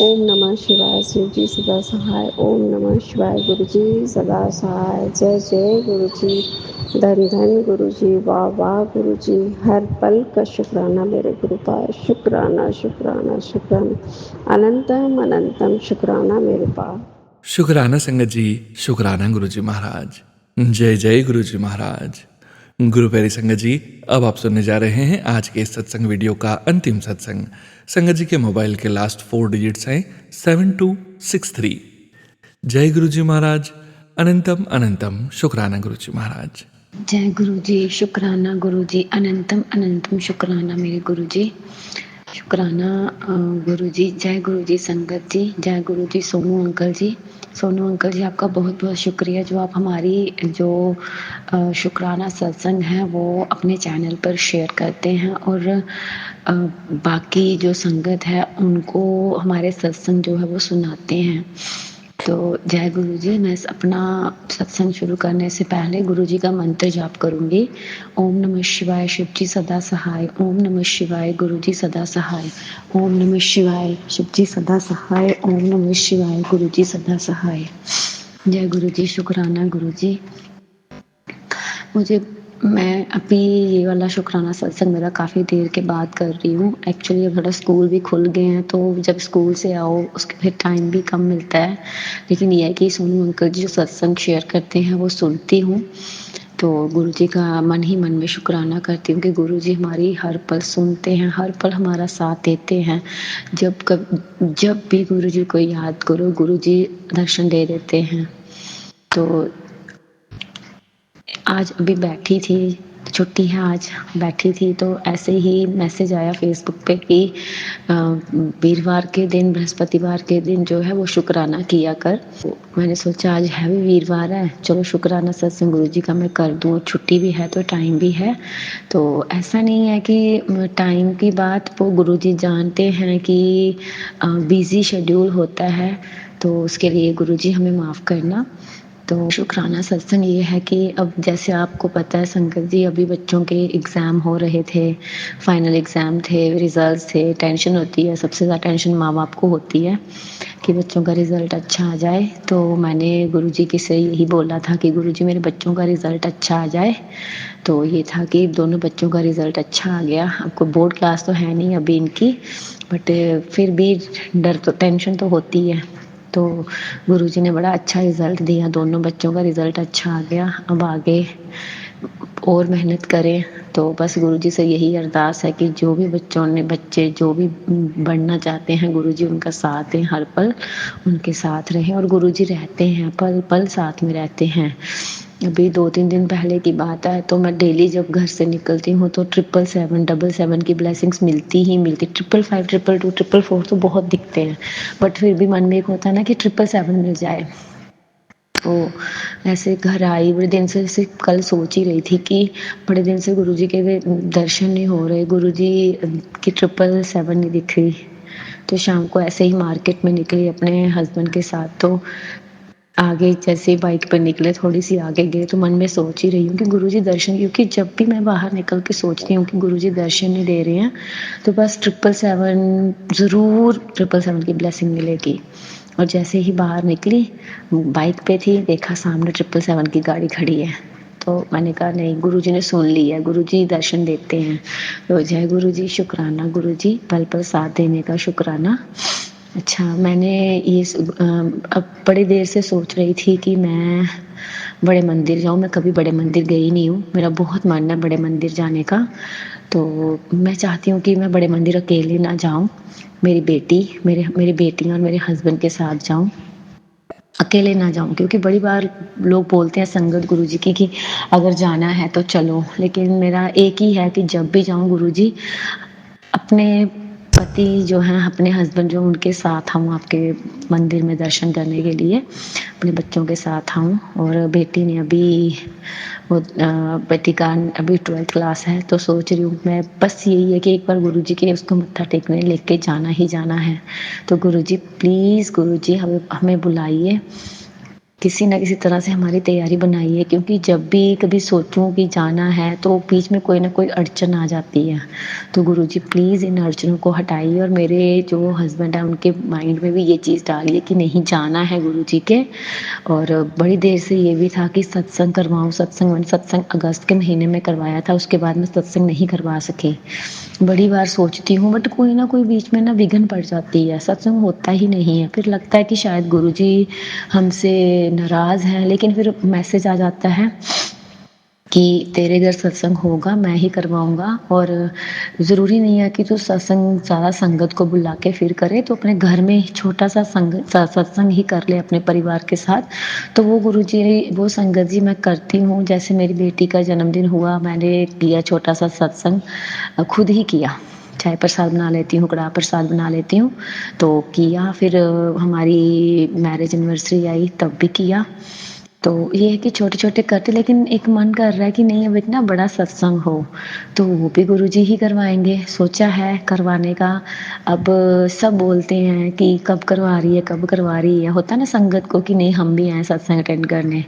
S7: ओम नमः शिवाय, शिव जी सदा सहाय। ओम नमः शिवाय, गुरु जी सदा सहाय। जय जय गुरु जी, धन धन गुरु जी, वाह वाह गुरु जी, हर पल का शुक्राना मेरे गुरुपा। शुक्राना शुक्राना शुक्राना, अनंतम अनंतम शुक्राना मेरे पा।
S1: शुक्राना संगत जी, शुक्राना गुरु जी महाराज। जय जय गुरु जी महाराज। गुरु प्यारी संगत जी, अब आप सुनने जा रहे हैं आज के इस सत्संग वीडियो का अंतिम सत्संग। संगत जी के मोबाइल के लास्ट 4 डिजिट्स हैं 7263। जय गुरु जी महाराज, अनंतम अनंतम शुक्राना गुरु जी महाराज।
S8: जय गुरु जी, शुक्राना गुरु जी, अनंतम अनंतम शुक्राना मेरे गुरु जी। शुक्राना गुरु जी। जय गुरु जी संगत जी, जय गुरु जी सोनू अंकल जी। सोनू अंकल जी, आपका बहुत बहुत शुक्रिया जो आप हमारी जो शुक्राना सत्संग है वो अपने चैनल पर शेयर करते हैं और बाकी जो संगत है उनको हमारे सत्संग जो है वो सुनाते हैं। तो जय गुरु जी। मैं अपना सत्संग शुरू करने से पहले गुरु जी का मंत्र जाप करूंगी। ओम नमः शिवाय, शिव जी सदा सहाय। ओम नमः शिवाय, गुरु जी सदा सहाय। ओम नमः शिवाय, शिव जी सदा सहाय। ओम नमः शिवाय, गुरु जी सदा सहाय। जय गुरु जी। शुक्राना गुरु जी। मैं अभी ये वाला शुक्राना सत्संग मेरा काफ़ी देर के बाद कर रही हूँ। एक्चुअली अब थोड़ा स्कूल भी खुल गए हैं तो जब स्कूल से आओ उसके फिर टाइम भी कम मिलता है। लेकिन ये है कि सोनू अंकल जी जो सत्संग शेयर करते हैं वो सुनती हूँ, तो गुरु जी का मन ही मन में शुक्राना करती हूँ कि गुरु जी हमारी हर पल सुनते हैं, हर पल हमारा साथ देते हैं। जब भी गुरु जी को याद करो गुरु जी दर्शन दे देते हैं। तो आज अभी बैठी थी, छुट्टी है आज, बैठी थी तो ऐसे ही मैसेज आया फेसबुक पे कि वीरवार के दिन, बृहस्पतिवार के दिन जो है वो शुक्राना किया कर। मैंने सोचा आज है भी वीरवार है, चलो शुक्राना सत्संग गुरु जी का मैं कर दूँ, छुट्टी भी है तो टाइम भी है। तो ऐसा नहीं है कि टाइम की बात वो गुरु जी जानते हैं कि बिज़ी शेड्यूल होता है, तो उसके लिए गुरु जी हमें माफ़ करना। तो शुक्राना सत्संग ये है कि अब जैसे आपको पता है संगत जी, अभी बच्चों के एग्ज़ाम हो रहे थे, फाइनल एग्ज़ाम थे, रिज़ल्ट्स थे, टेंशन होती है, सबसे ज़्यादा टेंशन माँ बाप को होती है कि बच्चों का रिज़ल्ट अच्छा आ जाए। तो मैंने गुरुजी की से यही बोला था कि गुरुजी मेरे बच्चों का रिज़ल्ट अच्छा आ जाए। तो ये था कि दोनों बच्चों का रिज़ल्ट अच्छा आ गया। आपको बोर्ड क्लास तो है नहीं अभी इनकी, बट फिर भी डर तो, टेंशन तो होती है। तो गुरुजी ने बड़ा अच्छा रिज़ल्ट दिया, दोनों बच्चों का रिज़ल्ट अच्छा आ गया। अब आगे और मेहनत करें। तो बस गुरुजी से यही अरदास है कि जो भी बच्चे जो भी बढ़ना चाहते हैं गुरुजी उनका साथ दें, हर पल उनके साथ रहें। और गुरुजी रहते हैं, पल पल साथ में रहते हैं। अभी 2-3 दिन पहले की बात है तो मैं डेली जब घर से निकलती हूँ तो 777 777 की ब्लेसिंग्स मिलती ही मिलती। 555 222 444 तो बहुत दिखते हैं, बट फिर भी मन में एक होता है ना कि 777 मिल जाए। तो ऐसे घर आई, बड़े दिन से कल सोच ही रही थी कि बड़े दिन से गुरुजी के दर्शन नहीं हो रहे, गुरुजी की 777 नहीं दिख रही। तो शाम को ऐसे ही मार्केट में निकली अपने हस्बैंड के साथ, तो आगे जैसे बाइक पर निकले, थोड़ी सी आगे गए तो मन में सोच ही रही हूँ कि गुरुजी दर्शन, क्योंकि जब भी मैं बाहर निकल के सोचती हूँ कि गुरुजी दर्शन नहीं दे रहे हैं तो बस 777 ज़रूर 777 की ब्लेसिंग मिलेगी। और जैसे ही बाहर निकली, बाइक पे थी, देखा सामने 777 की गाड़ी खड़ी है, तो मैंने कहा नहीं, गुरुजी ने सुन लिया, गुरुजी दर्शन देते हैं। तो जय गुरुजी, शुक्राना गुरुजी, पल पल साथ देने का शुक्राना। अच्छा, मैंने ये अब बड़ी देर से सोच रही थी कि मैं बड़े मंदिर जाऊँ। मैं कभी बड़े मंदिर गई नहीं हूँ, मेरा बहुत मन है बड़े मंदिर जाने का। तो मैं चाहती हूँ कि मैं बड़े मंदिर अकेले ना जाऊँ, मेरी बेटी और मेरे हस्बैंड के साथ जाऊँ, अकेले ना जाऊँ। क्योंकि बड़ी बार लोग बोलते हैं संगत गुरुजी की कि अगर जाना है तो चलो, लेकिन मेरा एक ही है कि जब भी जाऊँ गुरुजी अपने पति जो हैं, अपने हस्बैंड जो, उनके साथ आऊँ आपके मंदिर में दर्शन करने के लिए, अपने बच्चों के साथ आऊँ। और बेटी ने बेटी का अभी 12th क्लास है, तो सोच रही हूँ मैं, बस यही है कि एक बार गुरुजी के उसको मत्था टेकने लेके जाना ही जाना है। तो गुरुजी प्लीज़, गुरुजी हमें बुलाइए, किसी न किसी तरह से हमारी तैयारी बनाइए, क्योंकि जब भी कभी सोचूं कि जाना है तो बीच में कोई ना कोई अड़चन आ जाती है। तो गुरुजी प्लीज़ इन अड़चनों को हटाइए, और मेरे जो हस्बैंड है उनके माइंड में भी ये चीज़ डालिए कि नहीं, जाना है गुरुजी के। और बड़ी देर से ये भी था कि सत्संग करवाऊँ, सत्संग अगस्त के महीने में करवाया था, उसके बाद मैं सत्संग नहीं करवा सकी। बड़ी बार सोचती हूँ, बट कोई ना कोई बीच में ना विघ्न पड़ जाती है, सत्संग होता ही नहीं है। फिर लगता है कि शायद गुरुजी हमसे नाराज़ हैं, लेकिन फिर मैसेज आ जाता है कि तेरे घर सत्संग होगा, मैं ही करवाऊँगा। और ज़रूरी नहीं है कि तू सत्संग ज़्यादा संगत को बुला के फिर करे, तो अपने घर में छोटा सा सत्संग ही कर ले अपने परिवार के साथ। तो वो गुरुजी, वो संगत जी मैं करती हूँ। जैसे मेरी बेटी का जन्मदिन हुआ, मैंने किया छोटा सा सत्संग, खुद ही किया, चाय प्रसाद बना लेती हूँ, कड़ाह प्रसाद बना लेती हूँ, तो किया। फिर हमारी मैरिज एनिवर्सरी आई तब भी किया। तो ये है कि छोटे छोटे करते, लेकिन एक मन कर रहा है कि नहीं, अब इतना बड़ा सत्संग हो तो वो भी गुरुजी ही करवाएंगे, सोचा है करवाने का। अब सब बोलते हैं कि कब करवा रही है, कब करवा रही है, होता ना संगत को कि नहीं हम भी आए सत्संग अटेंड करने।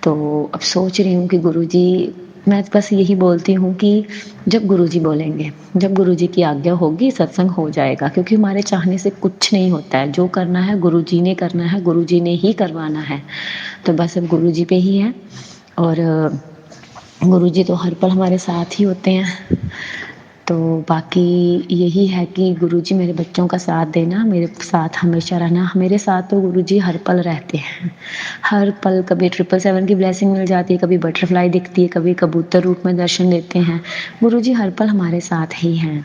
S8: तो अब सोच रही हूँ कि गुरुजी, मैं बस यही बोलती हूँ कि जब गुरुजी बोलेंगे, जब गुरुजी की आज्ञा होगी, सत्संग हो जाएगा। क्योंकि हमारे चाहने से कुछ नहीं होता है, जो करना है गुरुजी ने करना है, गुरुजी ने ही करवाना है। तो बस अब गुरुजी पे ही है, और गुरुजी तो हर पल हमारे साथ ही होते हैं। तो बाकी यही है कि गुरुजी मेरे बच्चों का साथ देना, मेरे साथ हमेशा रहना। मेरे साथ तो गुरुजी हर पल रहते हैं, हर पल। कभी 777 की ब्लेसिंग मिल जाती है, कभी बटरफ्लाई दिखती है, कभी कबूतर रूप में दर्शन देते हैं। गुरुजी हर पल हमारे साथ ही हैं।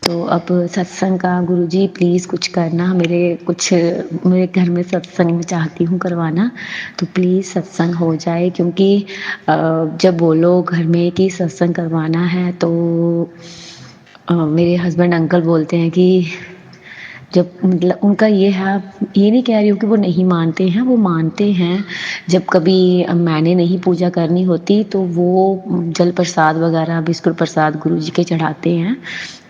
S8: तो अब सत्संग का गुरुजी प्लीज़ कुछ करना, मेरे घर में सत्संग में चाहती हूँ करवाना, तो प्लीज़ सत्संग हो जाए। क्योंकि जब बोलो घर में कि सत्संग करवाना है, तो मेरे हस्बैंड अंकल बोलते हैं कि जब, मतलब उनका ये है, ये नहीं कह रही हूँ कि वो नहीं मानते हैं, वो मानते हैं। जब कभी मैंने नहीं पूजा करनी होती तो वो जल प्रसाद वगैरह, बिस्कुट प्रसाद गुरुजी के चढ़ाते हैं,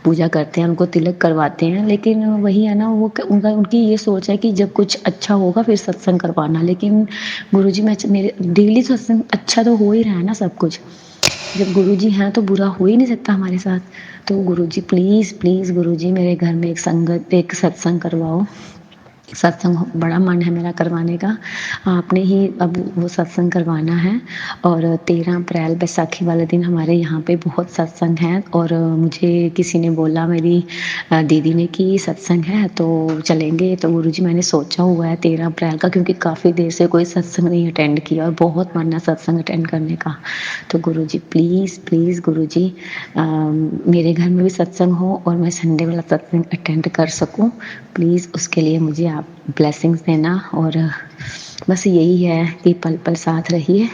S8: पूजा करते हैं, उनको तिलक करवाते हैं। लेकिन वही है ना, वो उनकी ये सोच है कि जब कुछ अच्छा होगा फिर सत्संग करवाना। लेकिन गुरुजी, मेरे डेली सत्संग अच्छा तो हो ही रहा है ना सब कुछ, जब गुरुजी हैं तो बुरा हो ही नहीं सकता हमारे साथ। तो गुरुजी प्लीज़ प्लीज़, गुरुजी मेरे घर में एक सत्संग करवाओ। सत्संग बड़ा मन है मेरा करवाने का, आपने ही अब वो सत्संग करवाना है। और 13 अप्रैल बैसाखी वाले दिन हमारे यहाँ पे बहुत सत्संग है। और मुझे किसी ने बोला, मेरी दीदी ने, कि सत्संग है तो चलेंगे। तो गुरुजी मैंने सोचा हुआ है 13 अप्रैल का, क्योंकि काफ़ी देर से कोई सत्संग नहीं अटेंड किया और बहुत मन है सत्संग अटेंड करने का। तो गुरुजी प्लीज़ प्लीज़, गुरुजी मेरे घर में भी सत्संग हो और मैं संडे वाला सत्संग अटेंड कर सकूं, प्लीज़ उसके लिए मुझे आप ब्लेसिंग्स देना। और बस यही है कि पल पल साथ रहिए,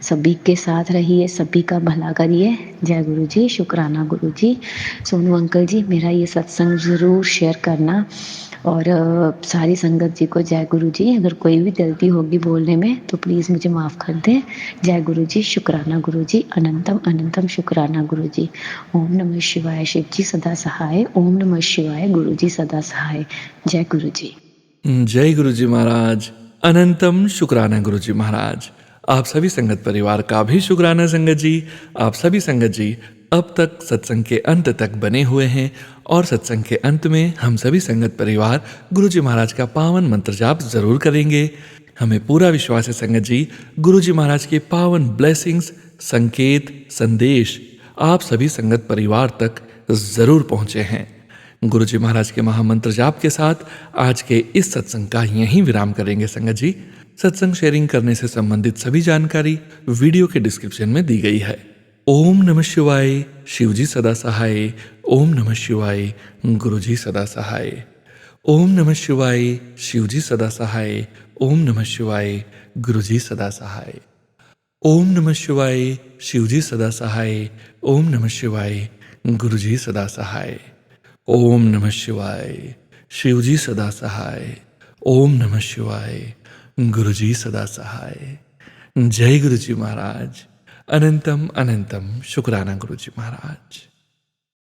S8: सभी के साथ रहिए, सभी का भला करिए। जय गुरुजी, शुक्राना गुरुजी। सोनू अंकल जी, मेरा ये सत्संग ज़रूर शेयर करना। और सारी संगत जी को जय गुरु जी। अगर कोई भी गलती होगी बोलने में तो प्लीज़ मुझे माफ़ कर दें। जय गुरु जी, शुक्राना गुरु जी, अनंतम अनंतम शुक्राना गुरु जी। ओम नमः शिवाय, शिव जी सदा सहाय। ओम नमः शिवाय, गुरु जी सदा सहाय। जय गुरु जी।
S1: जय गुरु जी महाराज, अनंतम शुक्राना गुरु जी महाराज। आप सभी संगत परिवार का भी शुक्राना संगत जी। आप सभी संगत जी अब तक सत्संग के अंत तक बने हुए हैं और सत्संग के अंत में हम सभी संगत परिवार गुरु जी महाराज का पावन मंत्र जाप जरूर करेंगे। हमें पूरा विश्वास है संगत जी, गुरु जी महाराज के पावन ब्लेसिंग्स, संकेत, संदेश आप सभी संगत परिवार तक जरूर पहुंचे हैं। गुरु जी महाराज के महामंत्र जाप के साथ आज के इस सत्संग का यहीं विराम करेंगे संगत जी। सत्संग शेयरिंग करने से संबंधित सभी जानकारी वीडियो के डिस्क्रिप्शन में दी गई है। ओम नमः शिवाय, शिव जी सदा सहाय। ओम नमः शिवाय, गुरु जी सदा सहाय। ओम नमः शिवाय, शिव जी सदा सहाय। ओम नमः शिवाय, गुरु जी सदा सहाय। ओम नमः शिवाय, शिव जी सदा सहाय। ओम नमः शिवाय, गुरु जी सदा सहाय। ओम नमः शिवाय, शिव जी सदा सहाय। ओम नमः शिवाय, गुरु जी सदा सहाय। जय गुरु जी महाराज, अनंतम अनंतम शुक्राना गुरु जी महाराज।